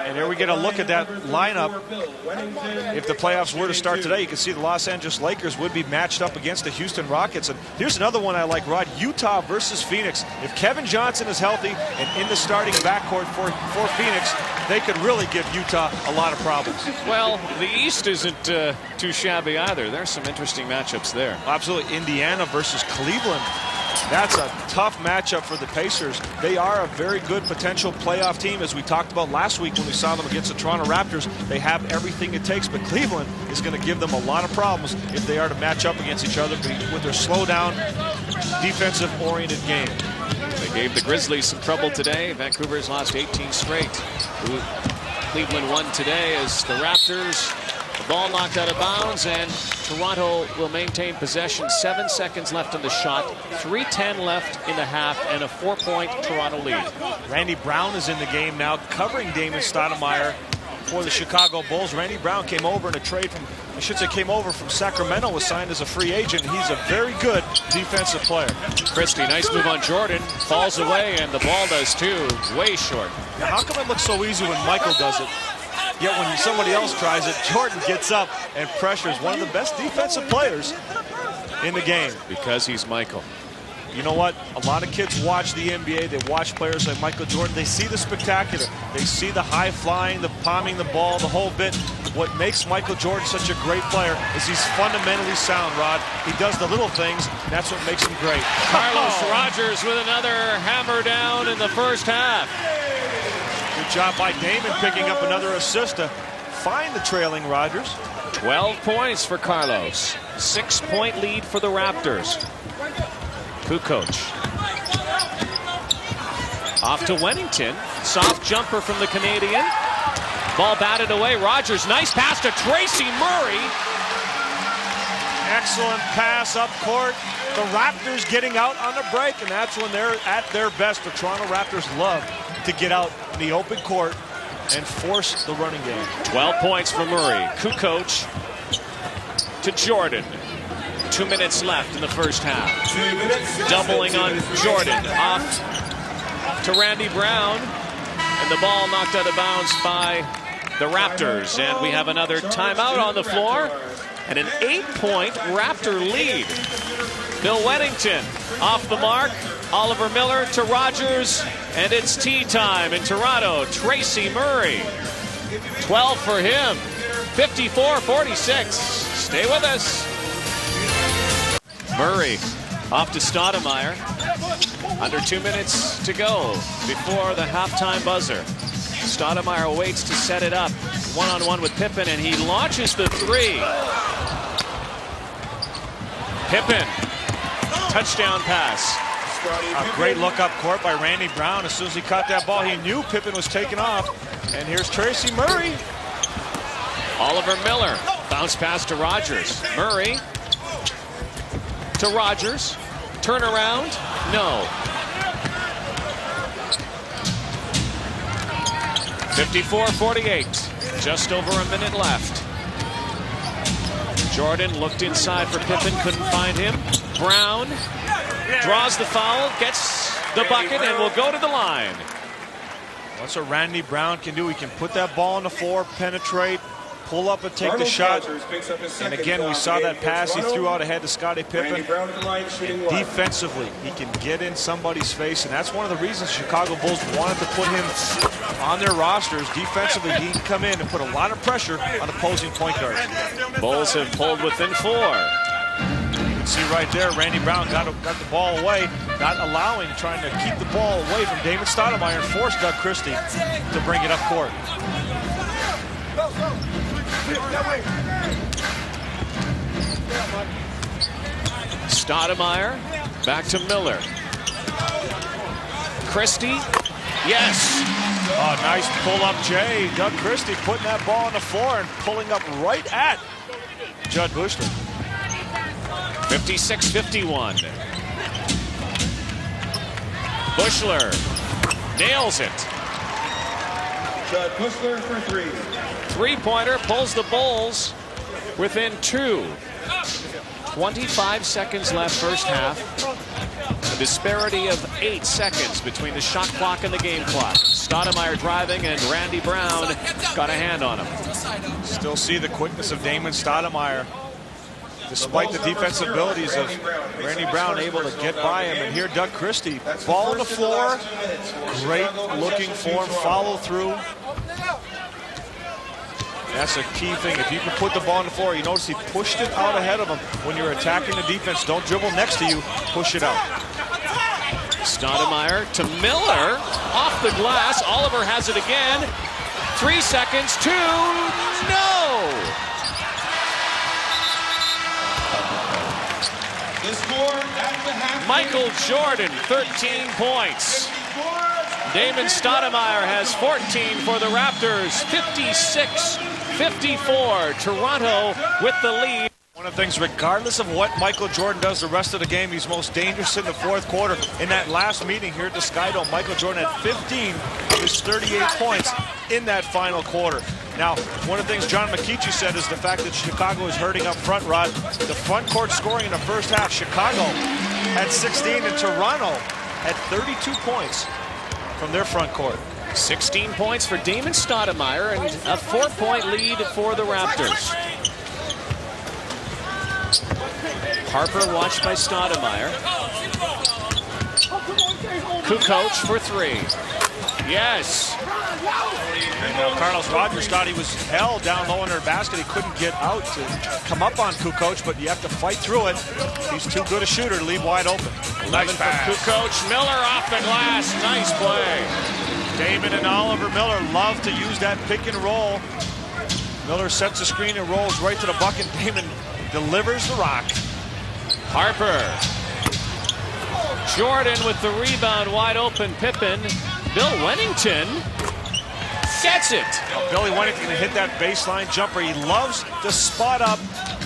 Speaker 2: And here we get a look at that lineup. If the playoffs were to start today, you can see the Los Angeles Lakers would be matched up against the Houston Rockets. And here's another one I like, Rod. Utah versus Phoenix. If Kevin Johnson is healthy and in the starting backcourt for Phoenix, they could really give Utah a lot of problems.
Speaker 1: Well, the East isn't too shabby either. There's some interesting matchups there.
Speaker 2: Absolutely. Indiana versus Cleveland. That's a tough matchup for the Pacers. They are a very good potential playoff team, as we talked about last week when we saw them against the Toronto Raptors. They have everything it takes, but Cleveland is going to give them a lot of problems if they are to match up against each other with their slow-down, defensive-oriented game.
Speaker 1: They gave the Grizzlies some trouble today. Vancouver's lost 18 straight. Cleveland won today as the Raptors, the ball knocked out of bounds, and Toronto will maintain possession. 7 seconds left in the shot, 3:10 left in the half, and a 4-point Toronto lead.
Speaker 2: Randy Brown is in the game now, covering Damon Stoudemire for the Chicago Bulls. Randy Brown came over in a trade from, I should say, came over from Sacramento, was signed as a free agent. He's a very good defensive player.
Speaker 1: Christie, nice move on Jordan, falls away, and the ball does too, way short.
Speaker 2: Now, how come it looks so easy when Michael does it? Yet when somebody else tries it, Jordan gets up and pressures one of the best defensive players in the game.
Speaker 1: Because he's Michael.
Speaker 2: You know what? A lot of kids watch the NBA. They watch players like Michael Jordan. They see the spectacular. They see the high flying, the palming the ball, the whole bit. What makes Michael Jordan such a great player is he's fundamentally sound, Rod. He does the little things, and that's what makes him great.
Speaker 1: Carlos Rogers with another hammer down in the first half.
Speaker 2: Good job by Damon picking up another assist to find the trailing Rogers.
Speaker 1: 12 points for Carlos. 6-point lead for the Raptors. Kukoc. Off to Wennington. Soft jumper from the Canadian. Ball batted away. Rogers, nice pass to Tracy Murray.
Speaker 2: Excellent pass up court. The Raptors getting out on the break, and that's when they're at their best. The Toronto Raptors love to get out in the open court and force the running game.
Speaker 1: 12 points for Murray. Kukoc to Jordan. 2 minutes left in the first half. Doubling on Jordan. Off to Randy Brown. And the ball knocked out of bounds by the Raptors. And we have another timeout on the floor. And an 8-point Raptor lead. Bill Wennington off the mark. Oliver Miller to Rogers. And it's tea time in Toronto. Tracy Murray. 12 for him. 54-46. Stay with us. Murray off to Stoudemire. Under 2 minutes to go before the halftime buzzer. Stoudemire waits to set it up. One-on-one with Pippen, and he launches the three. Pippen. Touchdown pass.
Speaker 2: A great look up court by Randy Brown. As soon as he caught that ball, he knew Pippen was taking off. And here's Tracy Murray.
Speaker 1: Oliver Miller. Bounce pass to Rogers. Murray to Rogers. Turnaround. No. 54-48. Just over a minute left. Jordan looked inside for Pippen. Couldn't find him. Brown draws the foul. Gets the bucket and will go to the line.
Speaker 2: That's what Randy Brown can do. He can put that ball on the floor, penetrate, pull up and take the shot. And again, we saw that pass he threw out ahead to Scottie Pippen. And defensively, he can get in somebody's face, and that's one of the reasons Chicago Bulls wanted to put him on their rosters. Defensively, he can come in and put a lot of pressure on opposing point guards.
Speaker 1: Bulls have pulled within 4.
Speaker 2: See right there, Randy Brown got the ball away, not allowing, trying to keep the ball away from Damon Stoudemire and force Doug Christie to bring it up court.
Speaker 1: Stoudemire back to Miller. Christie, yes.
Speaker 2: Oh, nice pull-up, Jay. Doug Christie putting that ball on the floor and pulling up right at Judd Bushler.
Speaker 1: 56-51. Bushler nails it.
Speaker 3: Judd Bushler for three.
Speaker 1: Three-pointer pulls the Bulls within 2. 25 seconds left first half. A disparity of 8 seconds between the shot clock and the game clock. Stoudemire driving, and Randy Brown got a hand on him.
Speaker 2: Still see the quickness of Damon Stoudemire. Despite the defensive abilities of Randy Brown, able to get by him. And here Doug Christie, ball on the floor. Great looking form, follow through. That's a key thing. If you can put the ball on the floor, you notice he pushed it out ahead of him. When you're attacking the defense, don't dribble next to you, push it out.
Speaker 1: Stoudemire to Miller, off the glass. Oliver has it again. 3 seconds, 2, no!
Speaker 3: The score at the half.
Speaker 1: Michael Jordan, 13 points. Damon Stoudemire has 14 for the Raptors. 56-54. Toronto with the lead.
Speaker 2: One of the things, regardless of what Michael Jordan does the rest of the game, he's most dangerous in the fourth quarter. In that last meeting here at the Skydome, Michael Jordan had 15 of his 38 points in that final quarter. Now, one of the things John McKeechee said is the fact that Chicago is hurting up front, Rod. The front court scoring in the first half, Chicago had 16 and Toronto had 32 points from their front court.
Speaker 1: 16 points for Damon Stoudemire and a 4-point lead for the Raptors. Harper watched by Stoudemire. Kukoc for 3. Yes.
Speaker 2: And Carlos Rogers thought he was held down low under the basket. He couldn't get out to come up on Kukoc, but you have to fight through it. He's too good a shooter to leave wide open.
Speaker 1: 11 from Kukoc. Miller off the glass. Nice play.
Speaker 2: Damon and Oliver Miller love to use that pick and roll. Miller sets the screen and rolls right to the bucket. Damon delivers the rock.
Speaker 1: Harper. Jordan with the rebound, wide open. Pippen. Bill Wennington gets it.
Speaker 2: Billy Wennington hit that baseline jumper. He loves to spot up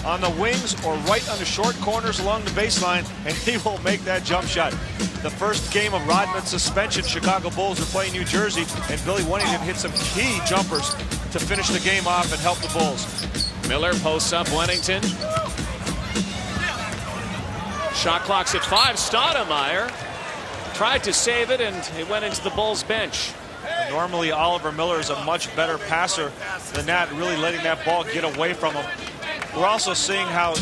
Speaker 2: on the wings or right on the short corners along the baseline, and he will make that jump shot. The first game of Rodman's suspension, Chicago Bulls are playing New Jersey, and Billy Wennington hit some key jumpers to finish the game off and help the Bulls.
Speaker 1: Miller posts up Wennington. Shot clock's at 5. Stoudemire tried to save it, and it went into the Bulls bench.
Speaker 2: Normally, Oliver Miller is a much better passer than that, really letting that ball get away from him. We're also seeing how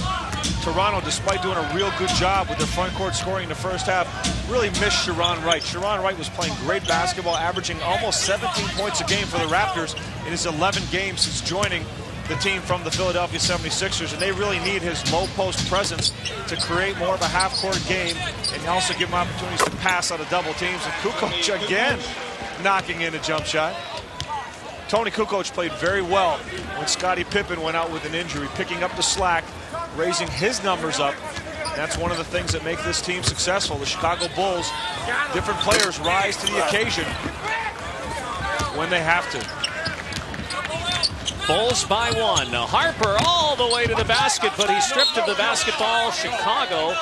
Speaker 2: Toronto, despite doing a real good job with their front court scoring in the first half, really missed Sharon Wright. Sharon Wright was playing great basketball, averaging almost 17 points a game for the Raptors in his 11 games since joining the team from the Philadelphia 76ers, and they really need his low post presence to create more of a half-court game and also give him opportunities to pass out of double teams. And Kukoc again knocking in a jump shot. Tony Kukoc played very well when Scottie Pippen went out with an injury, picking up the slack, raising his numbers up. That's one of the things that make this team successful. The Chicago Bulls, different players rise to the occasion when they have to.
Speaker 1: Bulls by 1. Now Harper all the way to the basket, but he's stripped of the basketball. Chicago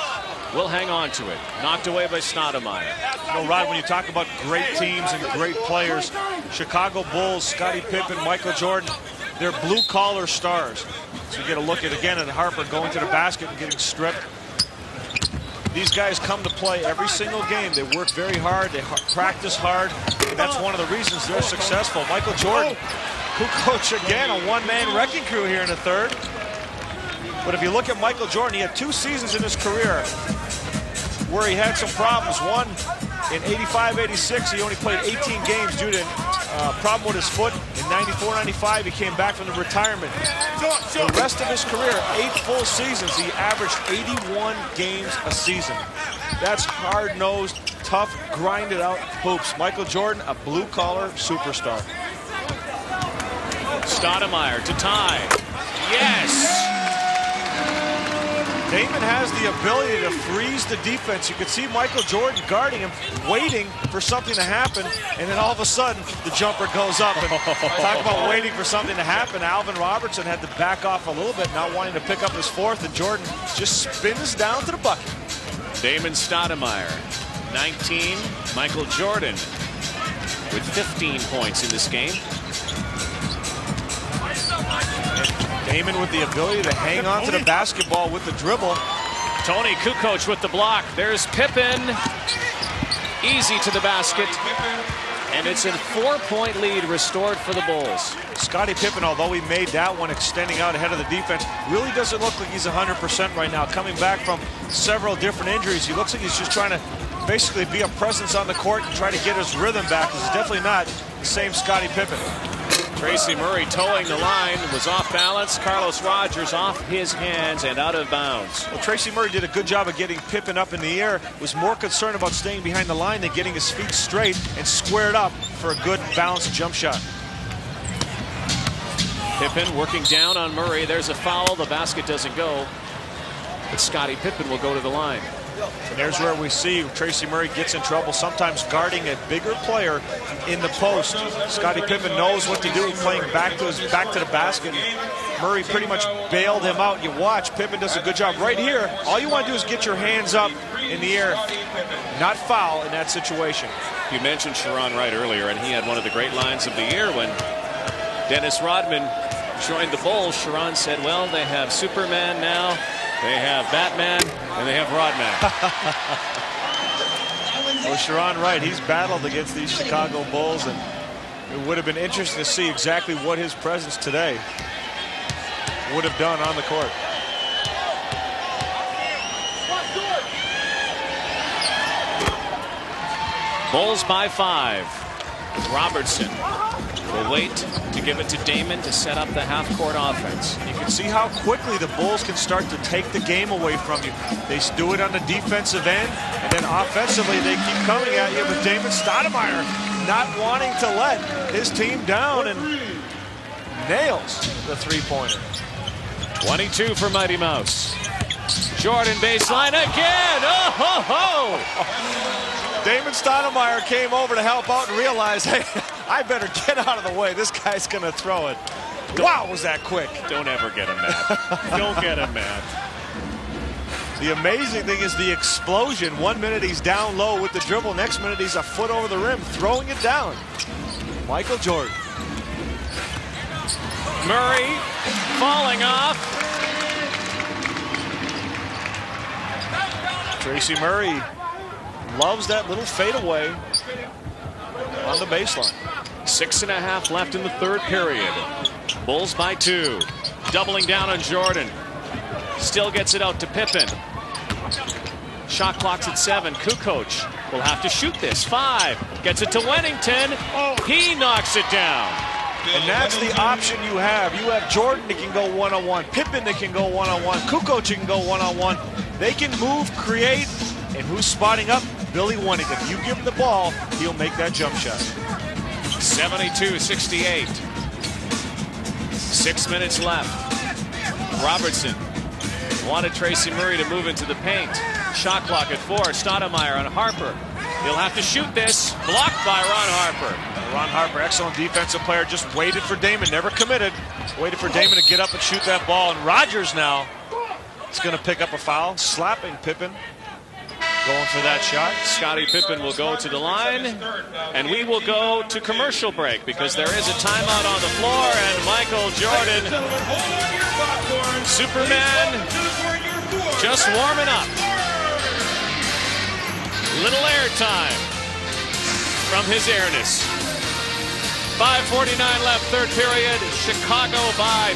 Speaker 1: will hang on to it. Knocked away by Stoudemire.
Speaker 2: You know, Rod, when you talk about great teams and great players, Chicago Bulls, Scottie Pippen, Michael Jordan, they're blue-collar stars. So you get a look at, again, at Harper going to the basket and getting stripped. These guys come to play every single game. They work very hard. They practice hard. And that's one of the reasons they're successful. Michael Jordan, Kukoc again, a one-man wrecking crew here in the third. But if you look at Michael Jordan, he had 2 seasons in his career where he had some problems. One In 85-86, he only played 18 games due to a problem with his foot. In 94-95, he came back from the retirement. The rest of his career, 8 full seasons, he averaged 81 games a season. That's hard-nosed, tough, grinded-out hoops. Michael Jordan, a blue-collar superstar.
Speaker 1: Stoudemire to tie. Yes!
Speaker 2: Damon has the ability to freeze the defense. You could see Michael Jordan guarding him, waiting for something to happen, and then all of a sudden, the jumper goes up. And talk about waiting for something to happen. Alvin Robertson had to back off a little bit, not wanting to pick up his fourth, and Jordan just spins down to the bucket.
Speaker 1: Damon Stoudemire, 19. Michael Jordan with 15 points in this game.
Speaker 2: Damon with the ability to hang on to the basketball with the dribble.
Speaker 1: Tony Kukoc with the block. There's Pippen. Easy to the basket. And it's a 4-point lead restored for the Bulls.
Speaker 2: Scottie Pippen, although he made that one extending out ahead of the defense, really doesn't look like he's 100% right now. Coming back from several different injuries, he looks like he's just trying to basically be a presence on the court and try to get his rhythm back. He's definitely not the same Scottie Pippen.
Speaker 1: Tracy Murray towing the line, was off balance. Carlos Rogers off his hands and out of bounds.
Speaker 2: Well, Tracy Murray did a good job of getting Pippen up in the air, was more concerned about staying behind the line than getting his feet straight and squared up for a good balanced jump shot.
Speaker 1: Pippen working down on Murray. There's a foul. The basket doesn't go. But Scottie Pippen will go to the line.
Speaker 2: And there's where we see Tracy Murray gets in trouble, sometimes guarding a bigger player in the post. Scottie Pippen knows what to do, playing back to the basket. Murray pretty much bailed him out. You watch, Pippen does a good job. Right here, all you want to do is get your hands up in the air, not foul in that situation.
Speaker 1: You mentioned Sharon Wright earlier, and he had one of the great lines of the year when Dennis Rodman joined the Bulls. Sharon said, well, they have Superman now, they have Batman, and they have Rodman.
Speaker 2: Well, Sharon Wright, he's battled against these Chicago Bulls, and it would have been interesting to see exactly what his presence today would have done on the court.
Speaker 1: Bulls by 5. Robertson will wait to give it to Damon to set up the half-court offense.
Speaker 2: You can see how quickly the Bulls can start to take the game away from you. They do it on the defensive end, and then offensively they keep coming at you with Damon Stoudemire not wanting to let his team down, and nails the three-pointer.
Speaker 1: 22 for Mighty Mouse. Jordan baseline again. Oh, ho, ho.
Speaker 2: Damon Stoudemire came over to help out and realized, hey, I better get out of the way. This guy's going to throw it. Wow, was that quick.
Speaker 1: Don't ever get him mad. Don't get him mad.
Speaker 2: The amazing thing is the explosion. 1 minute he's down low with the dribble. Next minute he's a foot over the rim, throwing it down. Michael Jordan.
Speaker 1: Murray falling off.
Speaker 2: Tracy Murray loves that little fadeaway on the baseline.
Speaker 1: 6.5 left in the third period. Bulls by 2. Doubling down on Jordan. Still gets it out to Pippen. Shot clock's at 7. Kukoc will have to shoot this. 5. Gets it to Wennington. He knocks it down.
Speaker 2: And that's the option you have. You have Jordan that can go one-on-one. Pippen that can go one-on-one. Kukoc that can go one-on-one. They can move, create, and who's spotting up? Billy Wennington. If you give him the ball, he'll make that jump shot.
Speaker 1: 72-68. 6 minutes left. Robertson wanted Tracy Murray to move into the paint. Shot clock at 4. Stoudemire on Harper. He'll have to shoot this. Blocked by Ron Harper.
Speaker 2: Ron Harper, excellent defensive player, just waited for Damon, never committed. Waited for Damon to get up and shoot that ball. And Rogers now is going to pick up a foul, slapping Pippen. Going for that shot.
Speaker 1: Scottie Pippen will go to the line, and we will go to commercial break because there is a timeout on the floor, and Michael Jordan, Superman, just warming up. Little air time from his airness. 5:49 left, third period. Chicago by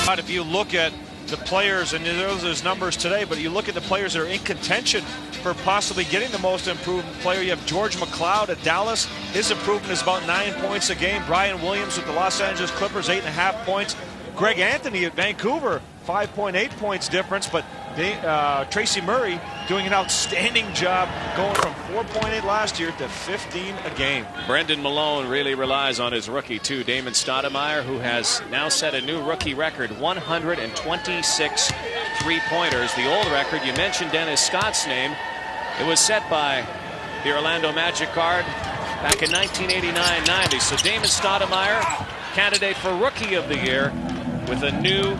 Speaker 1: 4.
Speaker 2: If you look at the players, and there's numbers today, but you look at the players that are in contention for possibly getting the most improved player. You have George McLeod at Dallas. His improvement is about 9 points a game. Brian Williams with the Los Angeles Clippers, 8.5 points. Greg Anthony at Vancouver, 5.8 points difference, but Tracy Murray doing an outstanding job going from 4.8 last year to 15 a game.
Speaker 1: Brendan Malone really relies on his rookie too, Damon Stoudemire, who has now set a new rookie record, 126 three-pointers. The old record, you mentioned Dennis Scott's name, it was set by the Orlando Magic guard back in 1989-90. So Damon Stoudemire, candidate for Rookie of the Year, with a new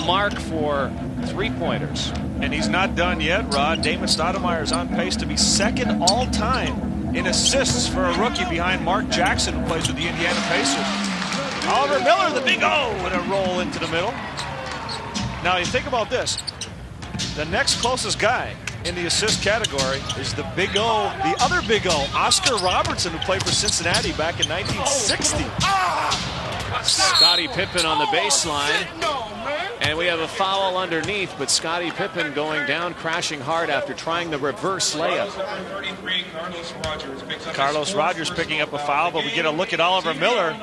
Speaker 1: mark for three-pointers.
Speaker 2: And he's not done yet, Rod. Damon Stoudemire is on pace to be second all-time in assists for a rookie behind Mark Jackson, who plays with the Indiana Pacers. Oliver Miller, the big O, and a roll into the middle. Now, you think about this. The next closest guy in the assist category is the big O, the other big O, Oscar Robertson, who played for Cincinnati back in 1960.
Speaker 1: Scottie Pippen on the baseline. And we have a foul underneath, but Scottie Pippen going down, crashing hard after trying the reverse layup.
Speaker 2: Carlos Rogers picking up a foul, but we get a look at Oliver Miller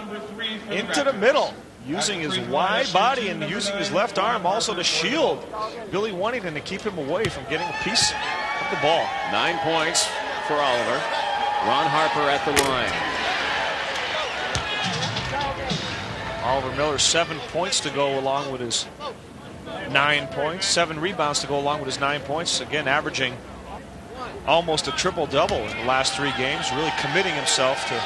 Speaker 2: into the middle, using his wide body and using his left arm also to shield Billy Wennington to keep him away from getting a piece of the ball.
Speaker 1: 9 points for Oliver. Ron Harper at the line.
Speaker 2: Oliver Miller, 7 points to go along with his 9 points. 7 rebounds to go along with his 9 points. Again, averaging almost a triple-double in the last 3 games. Really committing himself to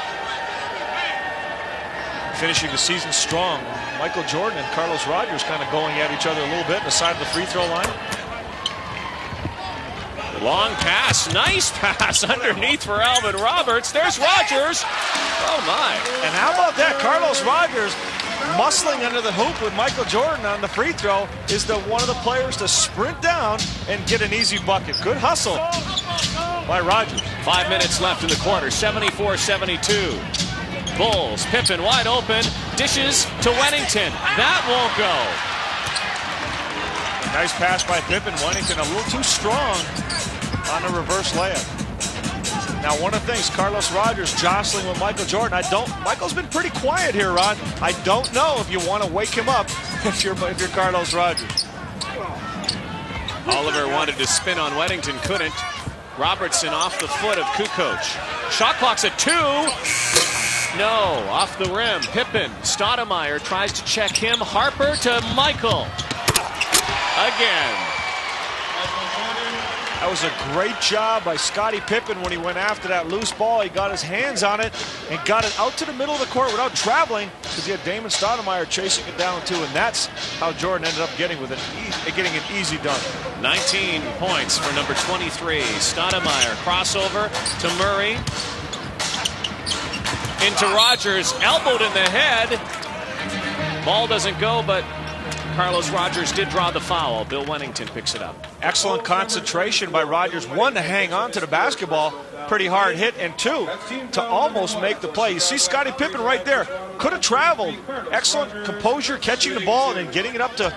Speaker 2: finishing the season strong. Michael Jordan and Carlos Rogers kind of going at each other a little bit on the side of the free throw line.
Speaker 1: Long pass, nice pass underneath for Alvin Roberts. There's Rogers. Oh my.
Speaker 2: And how about that? Carlos Rogers muscling under the hoop with Michael Jordan on the free throw is one of the players to sprint down and get an easy bucket. Good hustle by Rogers.
Speaker 1: 5 minutes left in the quarter, 74-72. Bulls, Pippen wide open, dishes to Wennington. That won't go.
Speaker 2: A nice pass by Pippen. Wennington a little too strong on the reverse layup. Now, one of the things, Carlos Rogers jostling with Michael Jordan. Michael's been pretty quiet here, Ron. I don't know if you want to wake him up if you're Carlos Rogers.
Speaker 1: Oliver wanted to spin on Wennington, couldn't. Robertson off the foot of Kukoc. Shot clock's at 2. No, off the rim. Pippen. Stoudemire tries to check him. Harper to Michael. Again.
Speaker 2: That was a great job by Scottie Pippen when he went after that loose ball. He got his hands on it and got it out to the middle of the court without traveling, because he had Damon Stoudemire chasing it down too, and that's how Jordan ended up getting an easy dunk.
Speaker 1: 19 points for number 23. Stoudemire crossover to Murray. Into Rogers, elbowed in the head. Ball doesn't go, but Carlos Rogers did draw the foul. Bill Wennington picks it up.
Speaker 2: Excellent concentration by Rogers. 1, to hang on to the basketball. Pretty hard hit. And 2, to almost make the play. You see Scottie Pippen right there. Could have traveled. Excellent composure, catching the ball and then getting it up to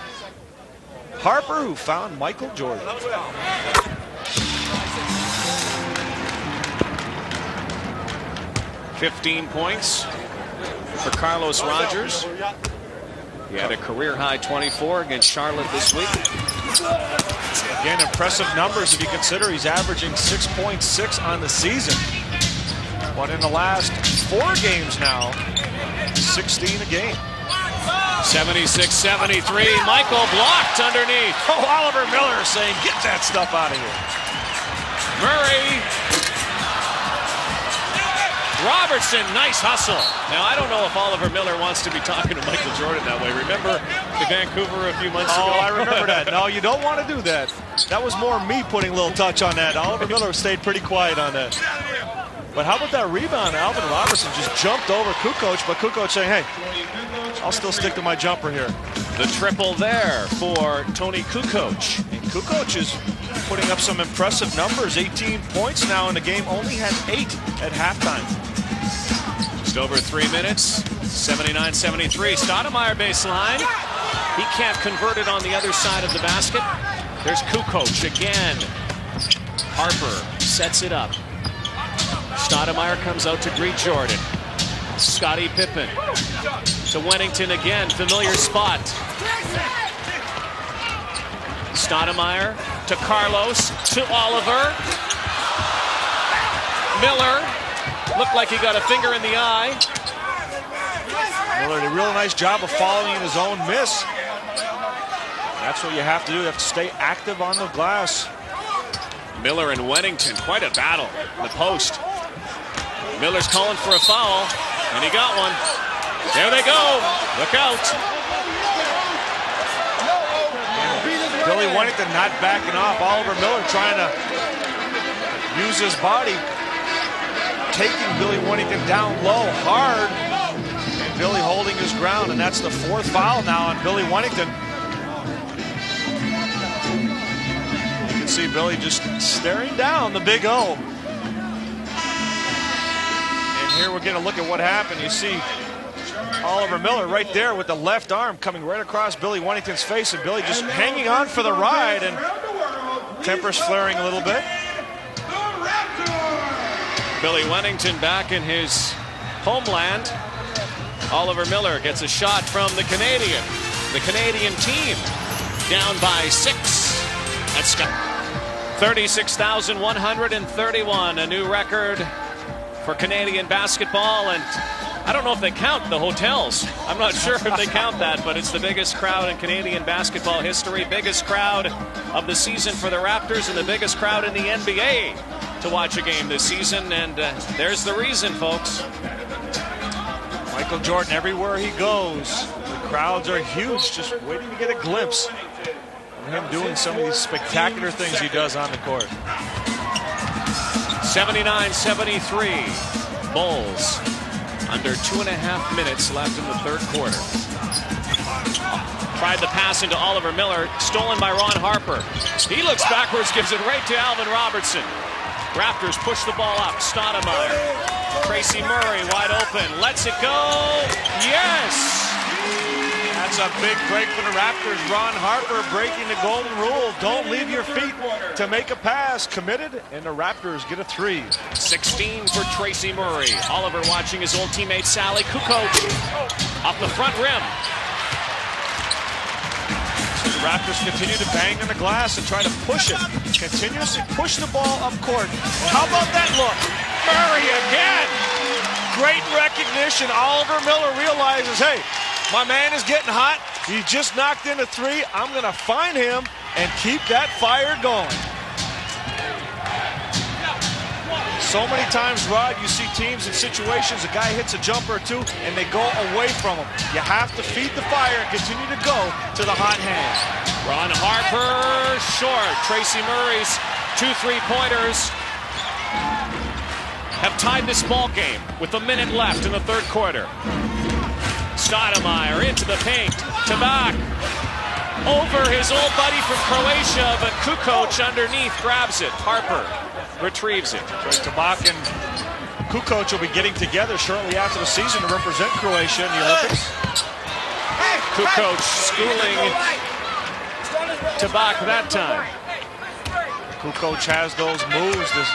Speaker 2: Harper, who found Michael Jordan.
Speaker 1: $15 points for Carlos Rogers. He had a career-high 24 against Charlotte this week.
Speaker 2: Again, impressive numbers if you consider he's averaging 6.6 on the season. But in the last 4 games now, 16 a game.
Speaker 1: 76-73. Michael blocked underneath.
Speaker 2: Oh, Oliver Miller saying, get that stuff out of here.
Speaker 1: Murray. Robertson, nice hustle. Now, I don't know if Oliver Miller wants to be talking to Michael Jordan that way. Remember Vancouver a few months ago?
Speaker 2: Oh, I remember that. No, you don't want to do that. That was more me putting a little touch on that. Oliver Miller stayed pretty quiet on that. But how about that rebound? Alvin Robertson just jumped over Kukoc, but Kukoc saying, hey, I'll still stick to my jumper here.
Speaker 1: The triple there for Tony Kukoc.
Speaker 2: And Kukoc is putting up some impressive numbers. 18 points now in the game. Only had 8 at halftime.
Speaker 1: Just over 3 minutes. 79-73. Stoudemire baseline. He can't convert it on the other side of the basket. There's Kukoc again. Harper sets it up. Stoudemire comes out to greet Jordan. Scottie Pippen to Wennington again, familiar spot. Stoudemire to Carlos, to Oliver. Miller looked like he got a finger in the eye.
Speaker 2: Miller did a real nice job of following in his own miss. That's what you have to do. You have to stay active on the glass.
Speaker 1: Miller and Wennington, quite a battle in the post. Miller's calling for a foul, and he got one. There they go. Look out.
Speaker 2: Billy Wennington not backing off. Oliver Miller trying to use his body, taking Billy Wennington down low hard, and Billy holding his ground, and that's the 4th foul now on Billy Wennington. You can see Billy just staring down the big O. And here we're going to look at what happened. You see Oliver Miller right there with the left arm coming right across Billy Wennington's face, and Billy just hanging on for the ride, and tempers flaring a little bit.
Speaker 1: Billy Wennington back in his homeland. Oliver Miller gets a shot from the Canadian. The Canadian team down by 6. That's 36,131, a new record for Canadian basketball, and I don't know if they count the hotels. I'm not sure if they count that, but it's the biggest crowd in Canadian basketball history, biggest crowd of the season for the Raptors, and the biggest crowd in the NBA to watch a game this season, and there's the reason, folks.
Speaker 2: Michael Jordan, everywhere he goes, the crowds are huge, just waiting to get a glimpse of him doing some of these spectacular things he does on the court.
Speaker 1: 79-73, Bulls. Under 2.5 minutes left in the 3rd quarter. Tried the pass into Oliver Miller, stolen by Ron Harper. He looks backwards, gives it right to Alvin Robertson. Raptors push the ball up. Stoudemire. Tracy Murray wide open. Lets it go. Yes!
Speaker 2: That's a big break for the Raptors. Ron Harper breaking the golden rule. Don't leave your feet to make a pass. Committed, and the Raptors get a 3.
Speaker 1: 16 for Tracy Murray. Oliver watching his old teammate Sally Kukoc off the front rim.
Speaker 2: So the Raptors continue to bang on the glass and try to push it. Continuously push the ball up court. How about that look? Murray again. Great recognition. Oliver Miller realizes, hey, my man is getting hot. He just knocked in a 3. I'm going to find him and keep that fire going. So many times, Rod, you see teams in situations, a guy hits a jumper or two, and they go away from him. You have to feed the fire and continue to go to the hot hand.
Speaker 1: Ron Harper short. Tracy Murray's 2 3-pointers have tied this ball game with a minute left in the 3rd quarter. Stoudemire into the paint. Tabak over his old buddy from Croatia, but Kukoc underneath grabs it. Harper retrieves it.
Speaker 2: Tabak and Kukoc will be getting together shortly after the season to represent Croatia in the Olympics.
Speaker 1: Kukoc schooling Tabak that time.
Speaker 2: Kukoc has those moves, this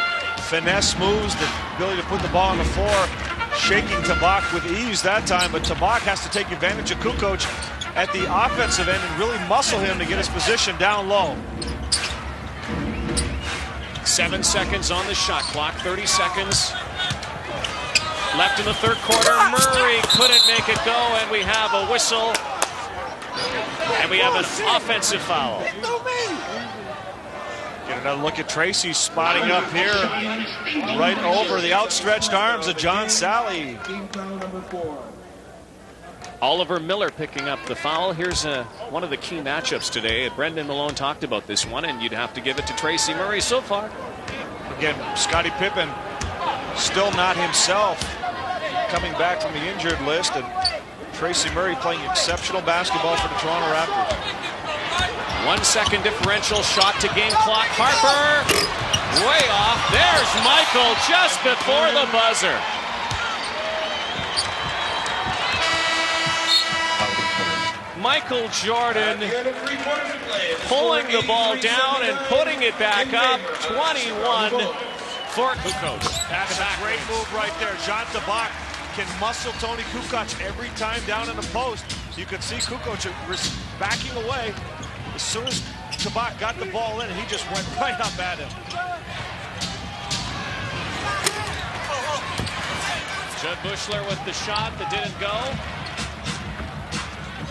Speaker 2: finesse moves, the ability to put the ball on the floor, shaking Tabak with ease that time, but Tabak has to take advantage of Kukoc at the offensive end and really muscle him to get his position down low.
Speaker 1: 7 seconds on the shot clock, 30 seconds left in the 3rd quarter. Murray couldn't make it go, and we have a whistle, and we have an offensive foul.
Speaker 2: Get another look at Tracy spotting up here right over the outstretched arms of John Sally.
Speaker 1: Oliver Miller picking up the foul. Here's one of the key matchups today. Brendan Malone talked about this one, and you'd have to give it to Tracy Murray so far.
Speaker 2: Again, Scottie Pippen still not himself, coming back from the injured list, and Tracy Murray playing exceptional basketball for the Toronto Raptors.
Speaker 1: 1 second differential shot to game clock. Harper way off. There's Michael just before the buzzer. Michael Jordan
Speaker 3: At the end of 3 quarters of play,
Speaker 1: pulling the ball down and
Speaker 3: 83-79
Speaker 1: putting it back
Speaker 3: in
Speaker 1: up.
Speaker 3: favor.
Speaker 1: 21 for Kukoc.
Speaker 2: That's a great move right there. John Tabak can muscle Tony Kukoc every time down in the post. You could see Kukoc backing away. As soon as Tabak got the ball in, he just went right up at him.
Speaker 1: Judd Bushler with the shot that didn't go.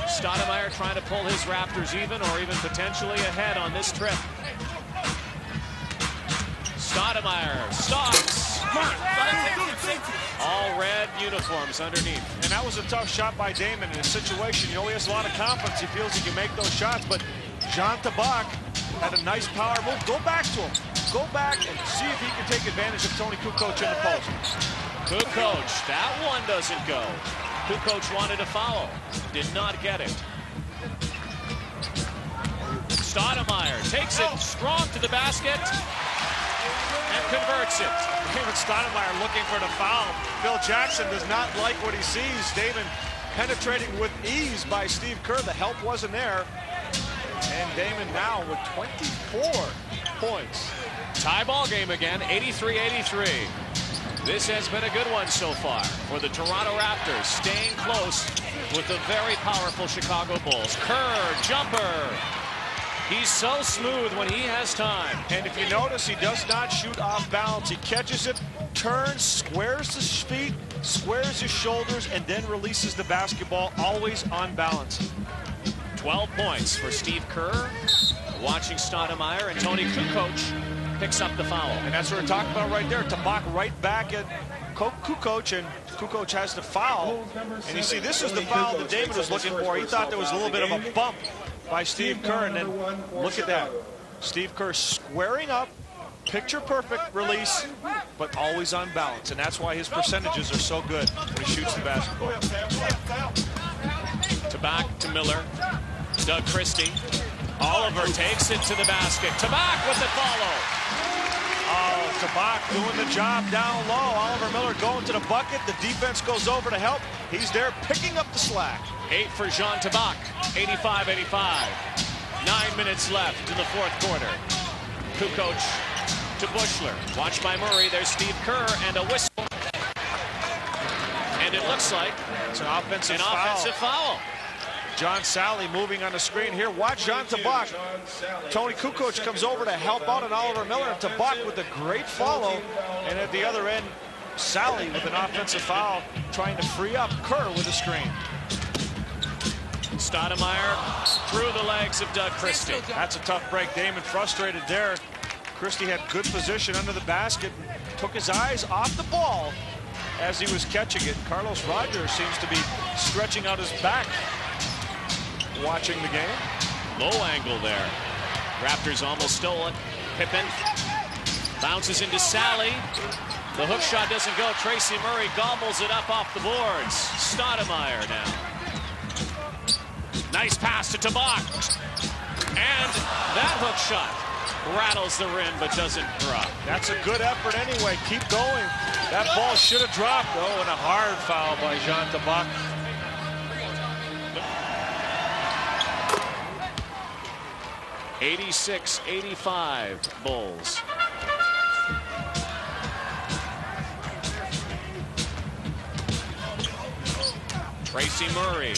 Speaker 1: Stoudemire trying to pull his Raptors even or even potentially ahead on this trip. Stoudemire stops. All red uniforms underneath.
Speaker 2: And that was a tough shot by Damon in a situation. He has a lot of confidence. He feels he can make those shots, but John Tabak had a nice power move. Go back to him. Go back and see if he can take advantage of Tony Kukoc in the post.
Speaker 1: Kukoc, that one doesn't go. Kukoc wanted a foul. Did not get it. Stoudemire takes it strong to the basket and converts it.
Speaker 2: David Stoudemire looking for the foul. Phil Jackson does not like what he sees. Damon penetrating with ease by Steve Kerr. The help wasn't there. And Damon now with 24 points.
Speaker 1: Tie ball game again, 83-83. This has been a good one so far for the Toronto Raptors, staying close with the very powerful Chicago Bulls. Kerr, jumper. He's so smooth when he has time.
Speaker 2: And if you notice, he does not shoot off balance. He catches it, turns, squares his feet, squares his shoulders, and then releases the basketball, always on balance.
Speaker 1: 12 points for Steve Kerr. Watching Stoudemire, and Tony Kukoc picks up the foul.
Speaker 2: And that's what we're talking about right there. Tabak right back at Kukoc, and Kukoc has the foul. And you see, this is the foul that Damon was looking for. He thought there was a little bit of a bump by Steve Kerr, and then look at that. Steve Kerr squaring up, picture perfect release, but always on balance. And that's why his percentages are so good when he shoots the basketball.
Speaker 1: Tabak to Miller. Doug Christie. Oliver takes it to the basket. Tabak with the follow.
Speaker 2: Oh, Tabak doing the job down low. Oliver Miller going to the bucket. The defense goes over to help. He's there picking up the slack.
Speaker 1: 8 for Jean Tabak. 85-85. 9 minutes left in the fourth quarter. Kukoc to Bushler. Watched by Murray. There's Steve Kerr and a whistle. And it looks like
Speaker 2: it's an offensive foul. John Sally moving on the screen here. Watch John Tabak. Tony Kukoc comes over to help out on Oliver Miller. And Tabak with a great follow. And at the other end, Sally with an offensive foul, trying to free up Kerr with a screen.
Speaker 1: Stoudemire through the legs of Doug Christie.
Speaker 2: That's a tough break. Damon frustrated there. Christie had good position under the basket. Took his eyes off the ball as he was catching it. Carlos Rogers seems to be stretching out his back watching the game.
Speaker 1: Low angle there. Raptors almost stole it. Pippen bounces into Sally. The hook shot doesn't go. Tracy Murray gobbles it up off the boards. Stoudemire now. Nice pass to Tabak. And that hook shot rattles the rim but doesn't drop.
Speaker 2: That's a good effort anyway. Keep going. That ball should have dropped. Oh, and a hard foul by Jean Tabak.
Speaker 1: '86-85 Bulls. Tracy Murray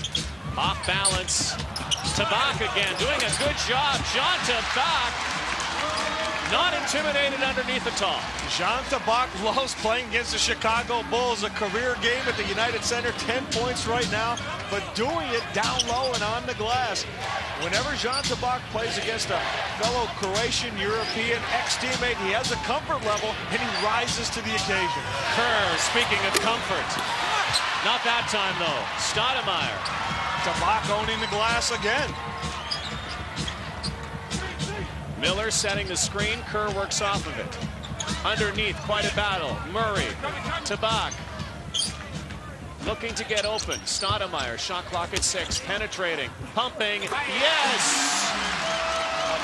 Speaker 1: off balance. Tabak again doing a good job. Jean Tabak not intimidated underneath at all.
Speaker 2: Jean Tabak loves playing against the Chicago Bulls. A career game at the United Center, 10 points right now, but doing it down low and on the glass. Whenever Jean Tabak plays against a fellow Croatian, European ex-teammate, he has a comfort level and he rises to the occasion.
Speaker 1: Kerr, speaking of comfort. Not that time though. Stoudemire.
Speaker 2: Tabak owning the glass again.
Speaker 1: Miller setting the screen. Kerr works off of it. Underneath, quite a battle. Murray, Tabak. Looking to get open. Stoudemire, shot clock at 6. Penetrating, pumping. Yes!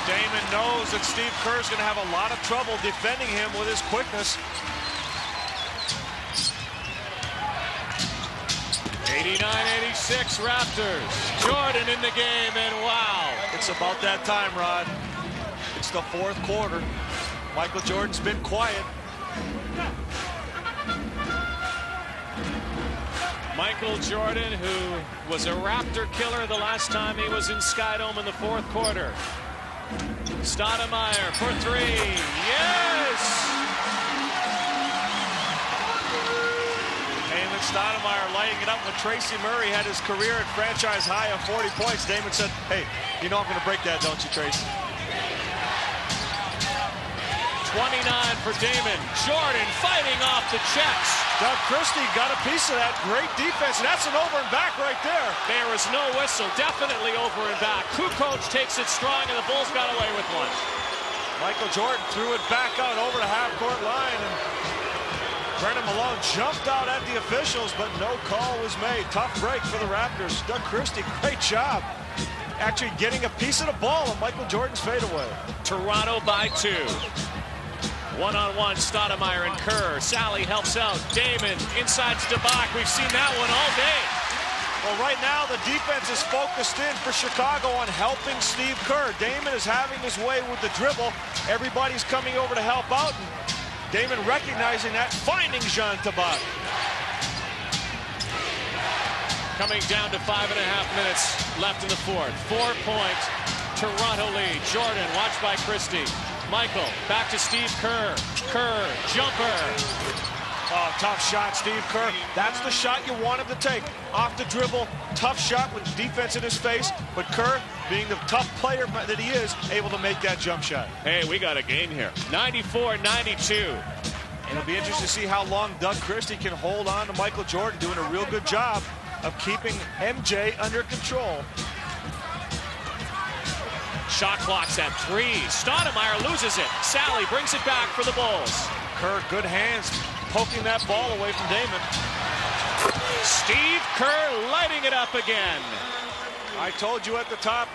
Speaker 2: Damon knows that Steve Kerr's going to have a lot of trouble defending him with his quickness.
Speaker 1: 89-86 Raptors. Jordan in the game, and wow.
Speaker 2: It's about that time, Rod. It's the fourth quarter. Michael Jordan's been quiet.
Speaker 1: Michael Jordan, who was a Raptor killer the last time he was in Skydome in the fourth quarter. Stoudemire for three. Yes!
Speaker 2: Damon Stoudemire lighting it up when Tracy Murray had his career at franchise high of 40 points. Damon said, hey, you know I'm going to break that, don't you, Tracy?
Speaker 1: 29 for Damon. Jordan fighting off the checks.
Speaker 2: Doug Christie got a piece of that. Great defense. And that's an over and back right there.
Speaker 1: There is no whistle. Definitely over and back. Kukoc takes it strong, and the Bulls got away with one.
Speaker 2: Michael Jordan threw it back out over the half-court line, and Brennan Malone jumped out at the officials, but no call was made. Tough break for the Raptors. Doug Christie, great job actually getting a piece of the ball on Michael Jordan's fadeaway.
Speaker 1: Toronto by 2. One-on-one, Stoudemire and Kerr. Sally helps out. Damon inside to Debach. We've seen that one all day.
Speaker 2: Well, right now the defense is focused in for Chicago on helping Steve Kerr. Damon is having his way with the dribble. Everybody's coming over to help out. And Damon recognizing that, finding Jean Tabak.
Speaker 1: Coming down to 5.5 minutes left in the fourth. 4-point Toronto lead. Jordan watched by Christie. Michael, back to Steve Kerr. Kerr, jumper.
Speaker 2: Oh, tough shot, Steve Kerr. That's the shot you want him to take. Off the dribble, tough shot with defense in his face. But Kerr, being the tough player that he is, able to make that jump shot.
Speaker 1: Hey, we got a game here. 94-92.
Speaker 2: It'll be interesting to see how long Doug Christie can hold on to Michael Jordan, doing a real good job of keeping MJ under control.
Speaker 1: Shot clock's at 3. Stoudemire loses it. Sally brings it back for the Bulls.
Speaker 2: Kerr, good hands, poking that ball away from Damon.
Speaker 1: Steve Kerr lighting it up again.
Speaker 2: I told you at the top,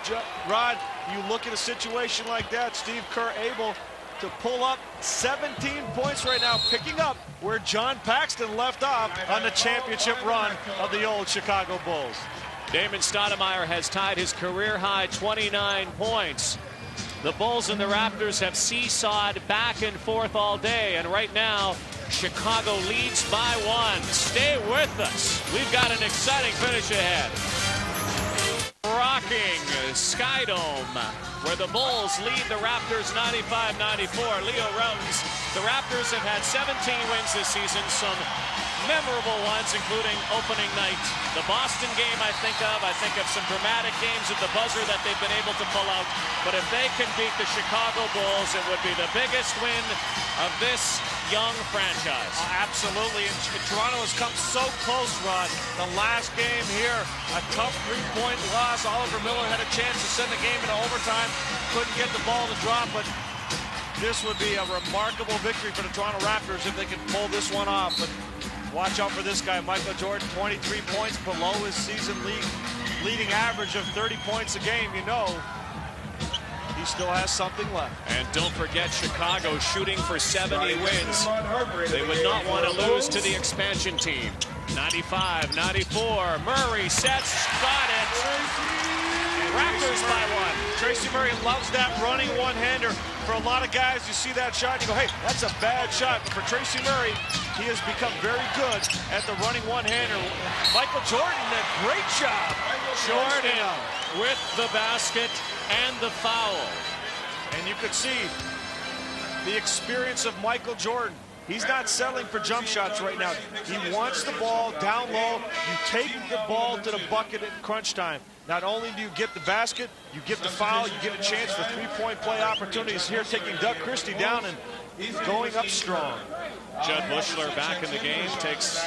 Speaker 2: Rod, you look at a situation like that, Steve Kerr able to pull up 17 points right now, picking up where John Paxson left off on the championship run of the old Chicago Bulls.
Speaker 1: Damon Stoudemire has tied his career-high 29 points. The Bulls and the Raptors have seesawed back and forth all day, and right now, Chicago leads by 1. Stay with us. We've got an exciting finish ahead. Rocking Skydome, where the Bulls lead the Raptors 95-94. Leo Rounds. The Raptors have had 17 wins this season, some memorable ones, including opening night. The Boston game I think of some dramatic games at the buzzer that they've been able to pull out. But if they can beat the Chicago Bulls, it would be the biggest win of this young franchise.
Speaker 2: Absolutely, and Toronto has come so close, Rod. The last game here, a tough 3-point loss. Oliver Miller had a chance to send the game into overtime. Couldn't get the ball to drop, but this would be a remarkable victory for the Toronto Raptors if they can pull this one off. But watch out for this guy, Michael Jordan, 23 points below his season leading average of 30 points a game. You know, he still has something left.
Speaker 1: And don't forget Chicago shooting for 70 wins. They would not want to lose to the expansion team. 95-94. Murray sets, got it. Raptors by 1.
Speaker 2: Tracy Murray loves that running one-hander. For a lot of guys, you see that shot, you go, hey, that's a bad shot. But for Tracy Murray, he has become very good at the running one-hander. Michael Jordan, a great job.
Speaker 1: Jordan with the basket and the foul.
Speaker 2: And you could see the experience of Michael Jordan. He's not settling for jump shots right now. He wants the ball down low. You take the ball to the bucket at crunch time. Not only do you get the basket, you get the foul, you get a chance for 3-point play opportunities here, taking Doug Christie down and going up strong.
Speaker 1: Judd Bushler back in the game, takes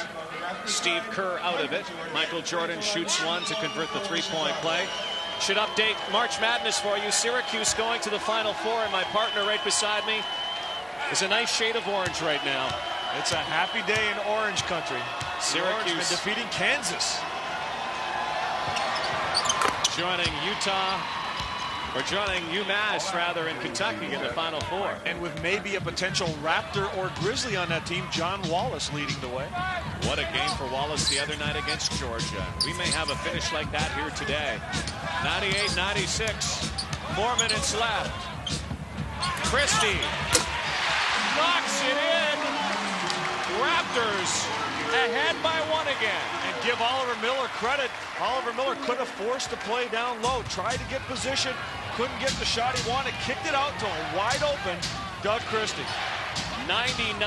Speaker 1: Steve Kerr out of it. Michael Jordan shoots one to convert the 3-point play. Should update March Madness for you. Syracuse going to the Final Four, and my partner right beside me is a nice shade of orange right now.
Speaker 2: It's a happy day in orange country.
Speaker 1: Syracuse
Speaker 2: defeating Kansas.
Speaker 1: Joining Utah We're joining UMass, rather, in Kentucky in the Final Four.
Speaker 2: And with maybe a potential Raptor or Grizzly on that team, John Wallace leading the way.
Speaker 1: What a game for Wallace the other night against Georgia. We may have a finish like that here today. 98-96. 4 minutes left. Christie knocks it in. Raptors ahead by 1 again.
Speaker 2: And give Oliver Miller credit. Oliver Miller could have forced the play down low, tried to get position, couldn't get the shot he wanted, kicked it out to a wide open Doug Christie.
Speaker 1: 99-98.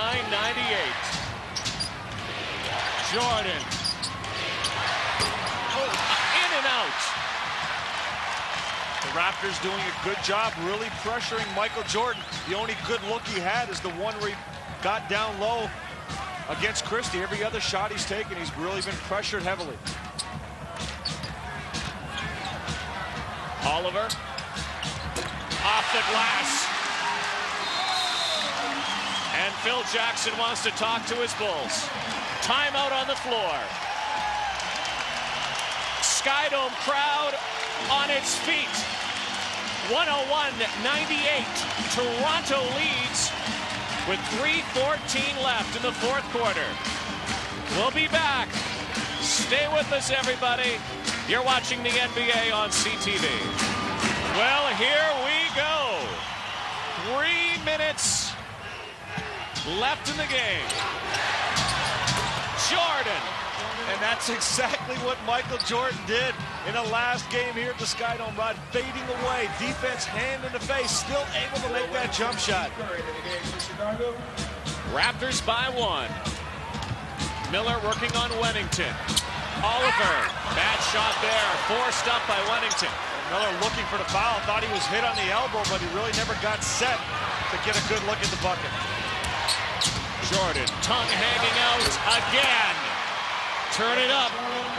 Speaker 1: Jordan. In and out.
Speaker 2: The Raptors doing a good job really pressuring Michael Jordan. The only good look he had is the one where he got down low against Christie. Every other shot he's taken, he's really been pressured heavily.
Speaker 1: Oliver off the glass. And Phil Jackson wants to talk to his Bulls. Timeout on the floor. Skydome crowd on its feet. 101-98. Toronto leads with 3:14 left in the fourth quarter. We'll be back. Stay with us, everybody. You're watching the NBA on CTV. Well, here we go. 3 minutes left in the game. Jordan.
Speaker 2: And that's exactly what Michael Jordan did in the last game here at the Skydome, Rod. Fading away, defense hand in the face, still able to make that jump shot.
Speaker 1: Raptors by 1. Miller working on Wennington. Oliver, bad shot there, forced up by Wennington.
Speaker 2: Miller looking for the foul, thought he was hit on the elbow, but he really never got set to get a good look at the bucket.
Speaker 1: Jordan, tongue hanging out again. Turn it up.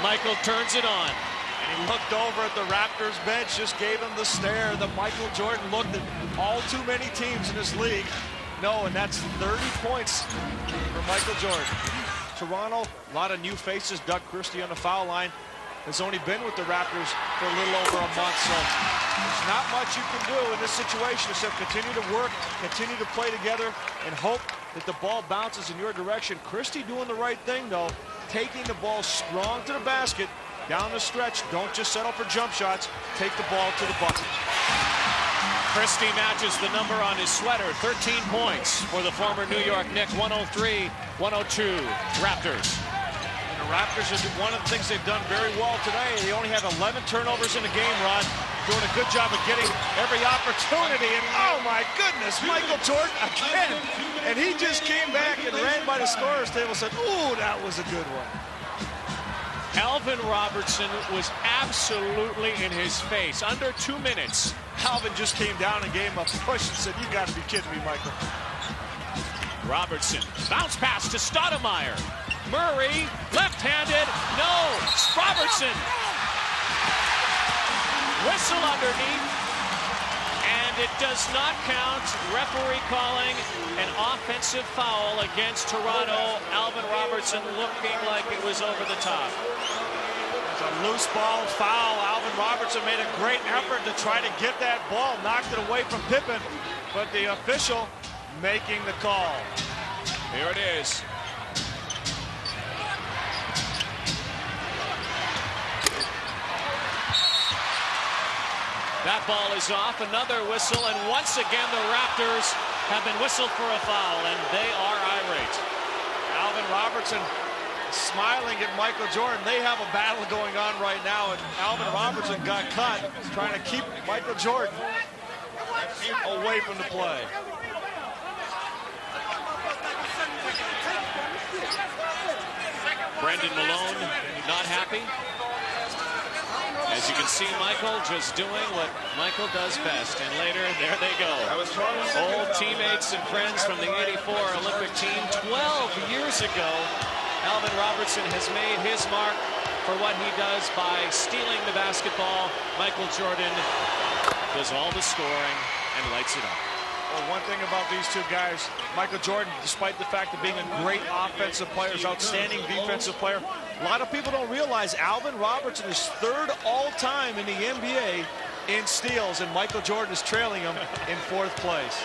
Speaker 1: Michael turns it on.
Speaker 2: And he looked over at the Raptors bench, just gave him the stare that Michael Jordan looked at all too many teams in this league. No, and that's 30 points for Michael Jordan. Toronto, a lot of new faces. Doug Christie on the foul line has only been with the Raptors for a little over a month, so there's not much you can do in this situation except continue to work, continue to play together, and hope that the ball bounces in your direction. Christie doing the right thing, though, taking the ball strong to the basket, down the stretch. Don't just settle for jump shots. Take the ball to the bucket.
Speaker 1: Christie matches the number on his sweater. 13 points for the former New York Knick. 103-102 Raptors.
Speaker 2: And the Raptors, are one of the things they've done very well today. They only had 11 turnovers in the game, Rod. Doing a good job of getting every opportunity. And oh my goodness, Michael Jordan again. And he just came back and ran by the scorer's table and said, ooh, that was a good one.
Speaker 1: Alvin Robertson was absolutely in his face. Under 2 minutes.
Speaker 2: Alvin just came down and gave him a push and said, you got to be kidding me, Michael.
Speaker 1: Robertson, bounce pass to Stoudemire. Murray, left-handed, no, Robertson. Whistle underneath, and it does not count. Referee calling an offensive foul against Toronto. Alvin Robertson looking like it was over the top.
Speaker 2: It's a loose ball foul. Alvin Robertson made a great effort to try to get that ball, knocked it away from Pippen, but the official making the call.
Speaker 1: Here it is. That ball is off. Another whistle, and once again the Raptors have been whistled for a foul, and they are irate.
Speaker 2: Alvin Robertson smiling at Michael Jordan. They have a battle going on right now, and Alvin Robertson got caught trying to keep Michael Jordan away from the play.
Speaker 1: Brendan Malone not happy. As you can see, Michael just doing what Michael does best. And later, there they go. Old teammates and friends from the '84 Olympic team. 12 years ago, Alvin Robertson has made his mark for what he does by stealing the basketball. Michael Jordan does all the scoring and lights it up.
Speaker 2: Well, one thing about these two guys, Michael Jordan, despite the fact of being a great offensive player, is outstanding defensive player. A lot of people don't realize Alvin Robertson is third all-time in the NBA in steals, and Michael Jordan is trailing him in 4th place.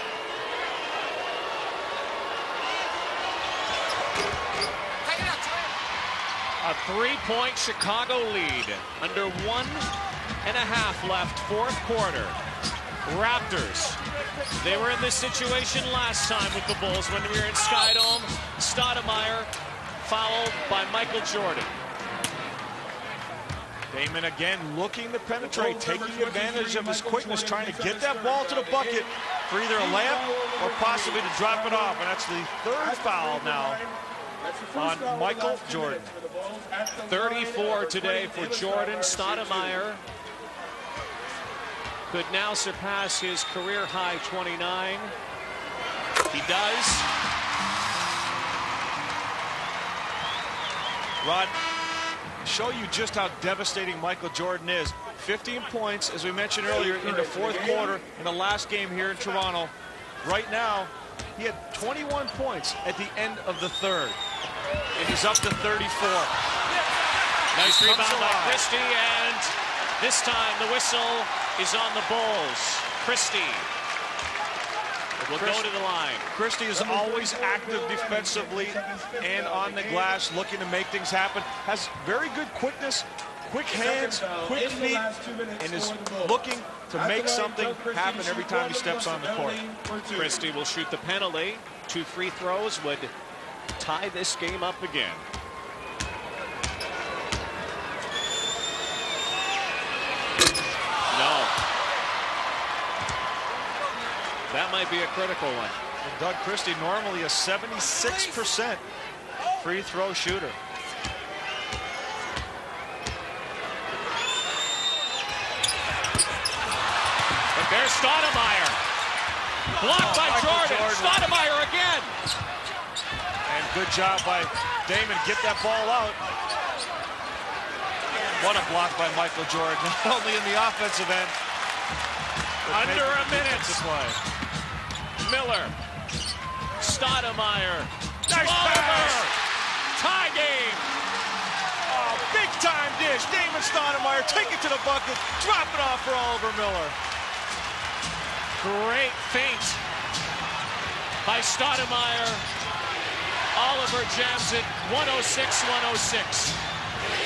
Speaker 1: A 3-point Chicago lead. Under 1.5 left, 4th quarter. Raptors. They were in this situation last time with the Bulls when we were in Skydome. Stoudemire fouled by Michael Jordan.
Speaker 2: Damon again looking to penetrate, taking advantage of his quickness, trying to get that ball to the bucket for either a layup or possibly to drop it off. And that's the 3rd foul now on Michael Jordan.
Speaker 1: 34 today for Jordan. Stoudemire could now surpass his career high 29. He does.
Speaker 2: Rod, show you just how devastating Michael Jordan is. 15 points, as we mentioned earlier, in the 4th quarter in the last game here in Toronto. Right now, he had 21 points at the end of the 3rd. And he's up to 34.
Speaker 1: Nice rebound by Christie, and this time the whistle is on the Bulls. Christie will go to the line.
Speaker 2: Christie is always active defensively and on the glass, looking to make things happen. Has very good quickness, quick hands, quick feet, and is looking to make something happen every time he steps on the court.
Speaker 1: Christie will shoot the penalty. 2 free throws would tie this game up again. No. That might be a critical one.
Speaker 2: And Doug Christie, normally a 76% free throw shooter.
Speaker 1: But there's Stoudemire. Blocked by Jordan. Stoudemire again.
Speaker 2: And good job by Damon. Get that ball out. What a block by Michael Jordan. Not only in the offensive end.
Speaker 1: Under a minute
Speaker 2: to play.
Speaker 1: Miller. Stoudemire.
Speaker 2: Nice pass.
Speaker 1: Tie game.
Speaker 2: Oh, big time dish. Damon Stoudemire, take it to the bucket. Drop it off for Oliver Miller.
Speaker 1: Great feint by Stoudemire. Oliver jams it. 106-106.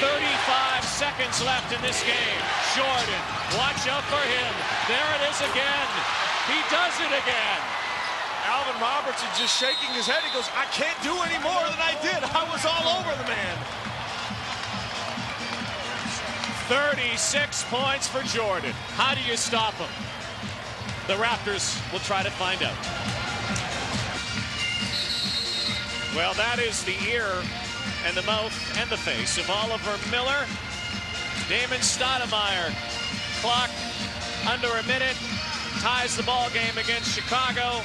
Speaker 1: 35 seconds left in this game. Jordan, watch out for him. There it is again. He does it again.
Speaker 2: Alvin Robertson just shaking his head. He goes, I can't do any more than I did. I was all over the man.
Speaker 1: 36 points for Jordan. How do you stop him? The Raptors will try to find out. Well, that is the ear and the mouth and the face of Oliver Miller. Damon Stoudemire, clock under a minute, ties the ball game against Chicago.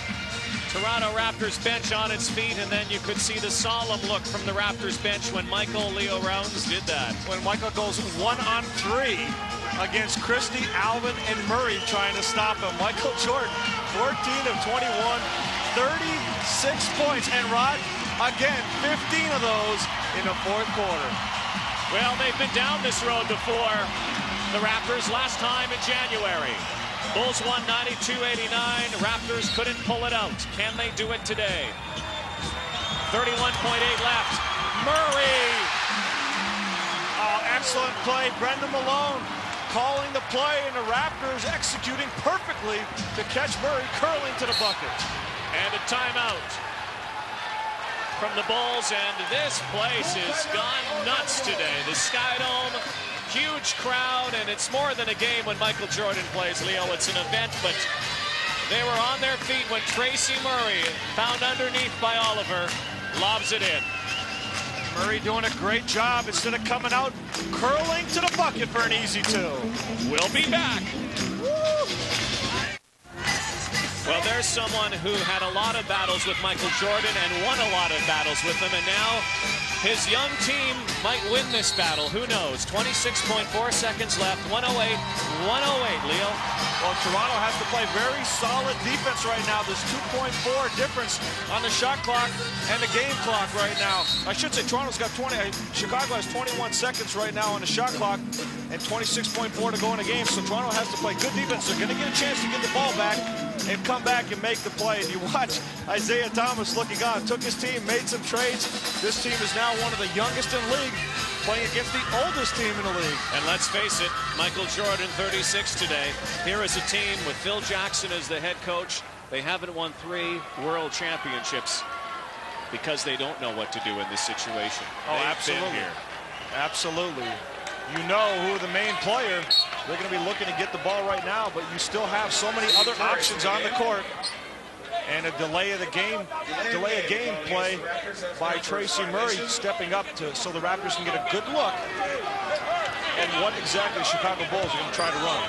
Speaker 1: Toronto Raptors bench on its feet, and then you could see the solemn look from the Raptors bench when Michael Leo Rounds did that.
Speaker 2: When Michael goes 1-on-3 against Christie, Alvin, and Murray trying to stop him. Michael Jordan, 14 of 21, 36 points. And Rod, again, 15 of those in the 4th quarter.
Speaker 1: Well, they've been down this road before. The Raptors last time in January. Bulls won 92-89. Raptors couldn't pull it out. Can they do it today? 31.8 left. Murray.
Speaker 2: Oh, excellent play. Brendan Malone calling the play, and the Raptors executing perfectly to catch Murray curling to the bucket.
Speaker 1: And a timeout from the Bulls, and this place has gone nuts today. The Skydome, huge crowd, and it's more than a game when Michael Jordan plays, Leo. It's an event, but they were on their feet when Tracy Murray, found underneath by Oliver, lobs it in.
Speaker 2: Murray doing a great job instead of coming out, curling to the bucket for an easy 2.
Speaker 1: We'll be back. Well, there's someone who had a lot of battles with Michael Jordan and won a lot of battles with him, and now his young team might win this battle. Who knows? 26.4 seconds left. 108. 108, Leo.
Speaker 2: Well, Toronto has to play very solid defense right now. There's 2.4 difference on the shot clock and the game clock right now. I should say Toronto's got 20. Chicago has 21 seconds right now on the shot clock and 26.4 to go in the game. So Toronto has to play good defense. They're going to get a chance to get the ball back and come back and make the play. And you watch Isaiah Thomas looking on, took his team, made some trades. This team is now one of the youngest in the league, playing against the oldest team in the league.
Speaker 1: And let's face it, Michael Jordan, 36 today. Here is a team with Phil Jackson as the head coach. They haven't won 3 world championships because they don't know what to do in this situation.
Speaker 2: Oh,
Speaker 1: They've
Speaker 2: absolutely.
Speaker 1: been here.
Speaker 2: Absolutely. You know who the main player. They're going to be looking to get the ball right now, but you still have so many other options on the court. And a delay of game play by Tracy Murray stepping up so the Raptors can get a good look at what exactly Chicago Bulls are going to try to run.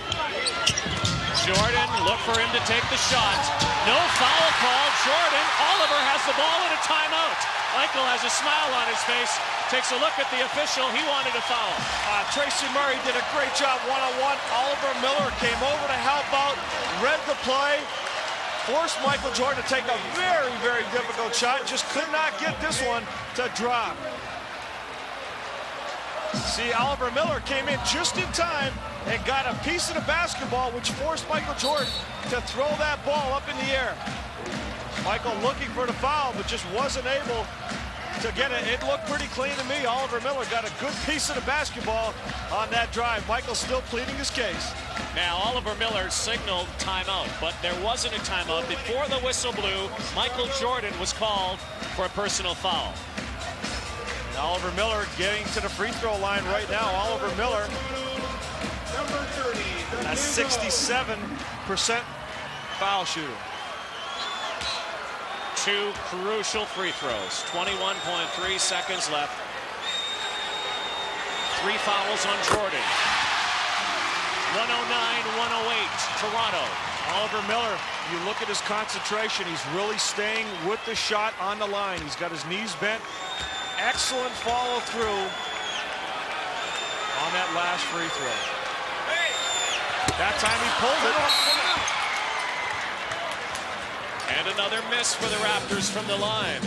Speaker 1: Jordan, look for him to take the shot. No foul call. Jordan, Oliver has the ball in a timeout. Michael has a smile on his face, takes a look at the official. He wanted a foul.
Speaker 2: Tracy Murray did a great job one-on-one. Oliver Miller came over to help out, read the play, forced Michael Jordan to take a very, very difficult shot. Just could not get this one to drop. See, Oliver Miller came in just in time and got a piece of the basketball, which forced Michael Jordan to throw that ball up in the air. Michael looking for the foul, but just wasn't able to get it. It looked pretty clean to me. Oliver Miller got a good piece of the basketball on that drive. Michael still pleading his case.
Speaker 1: Now, Oliver Miller signaled timeout, but there wasn't a timeout. Before the whistle blew, Michael Jordan was called for a personal foul.
Speaker 2: And Oliver Miller getting to the free throw line right now. Oliver Miller, a 67% foul shooter.
Speaker 1: 2 crucial free throws. 21.3 seconds left. 3 fouls on Jordan. 109-108, Toronto.
Speaker 2: Oliver Miller, you look at his concentration. He's really staying with the shot on the line. He's got his knees bent. Excellent follow through on that last free throw. That time he pulled it.
Speaker 1: And another miss for the Raptors from the line.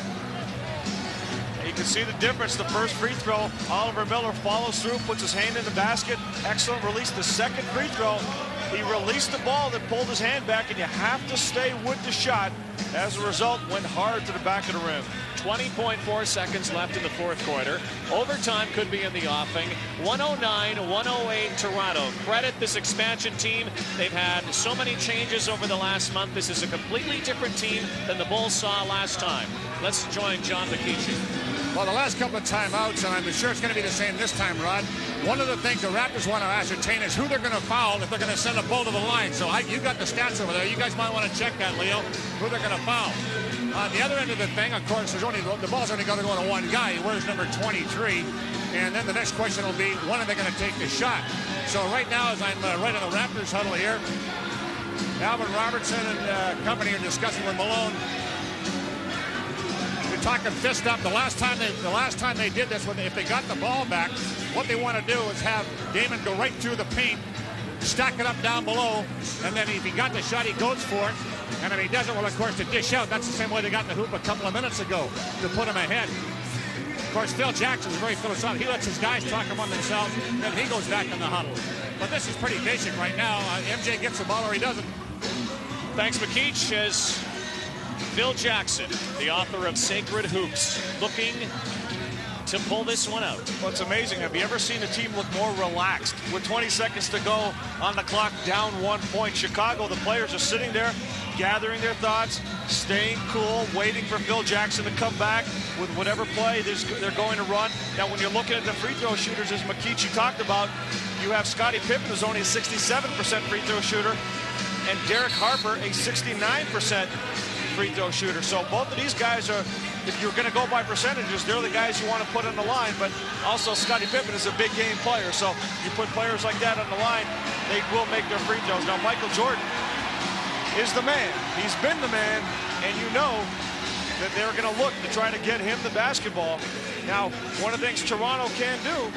Speaker 2: You can see the difference. The first free throw, Oliver Miller follows through, puts his hand in the basket. Excellent release. The second free throw, he released the ball, then pulled his hand back, and you have to stay with the shot. As a result, went hard to the back of the rim.
Speaker 1: 20.4 seconds left in the fourth quarter. Overtime could be in the offing. 109-108 Toronto. Credit this expansion team. They've had so many changes over the last month. This is a completely different team than the Bulls saw last time. Let's join John McKeechie.
Speaker 4: Well, the last couple of timeouts, and I'm sure it's going to be the same this time, Rod. One of the things the Raptors want to ascertain is who they're going to foul if they're going to send a ball to the line. So you got the stats over there. You guys might want to check that, Leo, who they're going to foul. On the other end of the thing, of course, the ball's only going to go to one guy. He wears number 23. And then the next question will be, when are they going to take the shot? So right now, as I'm right in the Raptors huddle here, Alvin Robertson and company are discussing with Malone. They're talking fist up. The last time they did this, if they got the ball back, what they want to do is have Damon go right through the paint, stack it up down below, and then if he got the shot, he goes for it. And if he doesn't, well, of course, to dish out. That's the same way they got in the hoop a couple of minutes ago to put him ahead. Of course, Phil Jackson's very philosophical. He lets his guys talk among themselves, and then he goes back in the huddle. But this is pretty basic right now. MJ gets the ball or he doesn't.
Speaker 1: Thanks, McKeech. As Phil Jackson, the author of Sacred Hoops, looking to pull this one out.
Speaker 2: Well, it's amazing. Have you ever seen a team look more relaxed? With 20 seconds to go on the clock, down 1 point. Chicago, the players are sitting there, gathering their thoughts, staying cool, waiting for Phil Jackson to come back with whatever play they're going to run. Now, when you're looking at the free throw shooters, as McKeechie talked about, you have Scottie Pippen, who's only a 67% free throw shooter, and Derek Harper, a 69% free throw shooter. So both of these guys are, if you're going to go by percentages, they're the guys you want to put on the line. But also Scottie Pippen is a big game player. So you put players like that on the line, they will make their free throws. Now Michael Jordan is the man. He's been the man. And you know that they're going to look to try to get him the basketball. Now, one of the things Toronto can do,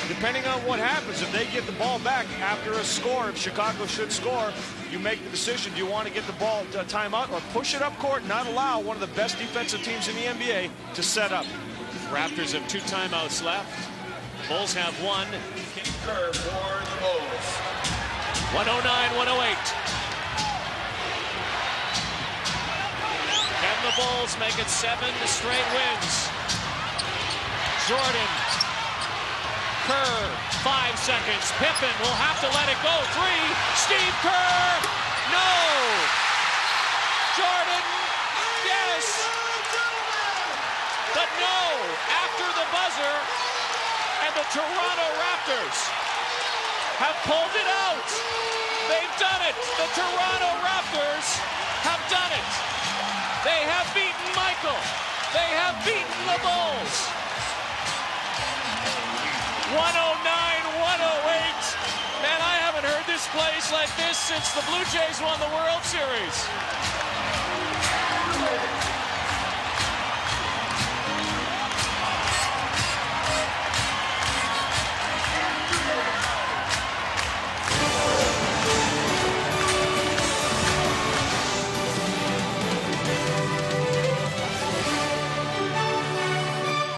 Speaker 2: depending on what happens, if they get the ball back after a score, if Chicago should score, you make the decision. Do you want to get the ball to timeout or push it up court, not allow one of the best defensive teams in the NBA to set up?
Speaker 1: Raptors have 2 timeouts left. Bulls have 1.
Speaker 3: Curve for the Bulls.
Speaker 1: 109-108. Can the Bulls make it 7 straight wins? Jordan. Kerr, 5 seconds. Pippen will have to let it go. 3. Steve Kerr. No. Jordan. Yes. But no. After the buzzer. And the Toronto Raptors have pulled it out. They've done it. The Toronto Raptors have done it. They have beaten Michael. They have beaten the Bulls. 109-108. Man, I haven't heard this place like this since the Blue Jays won the World Series.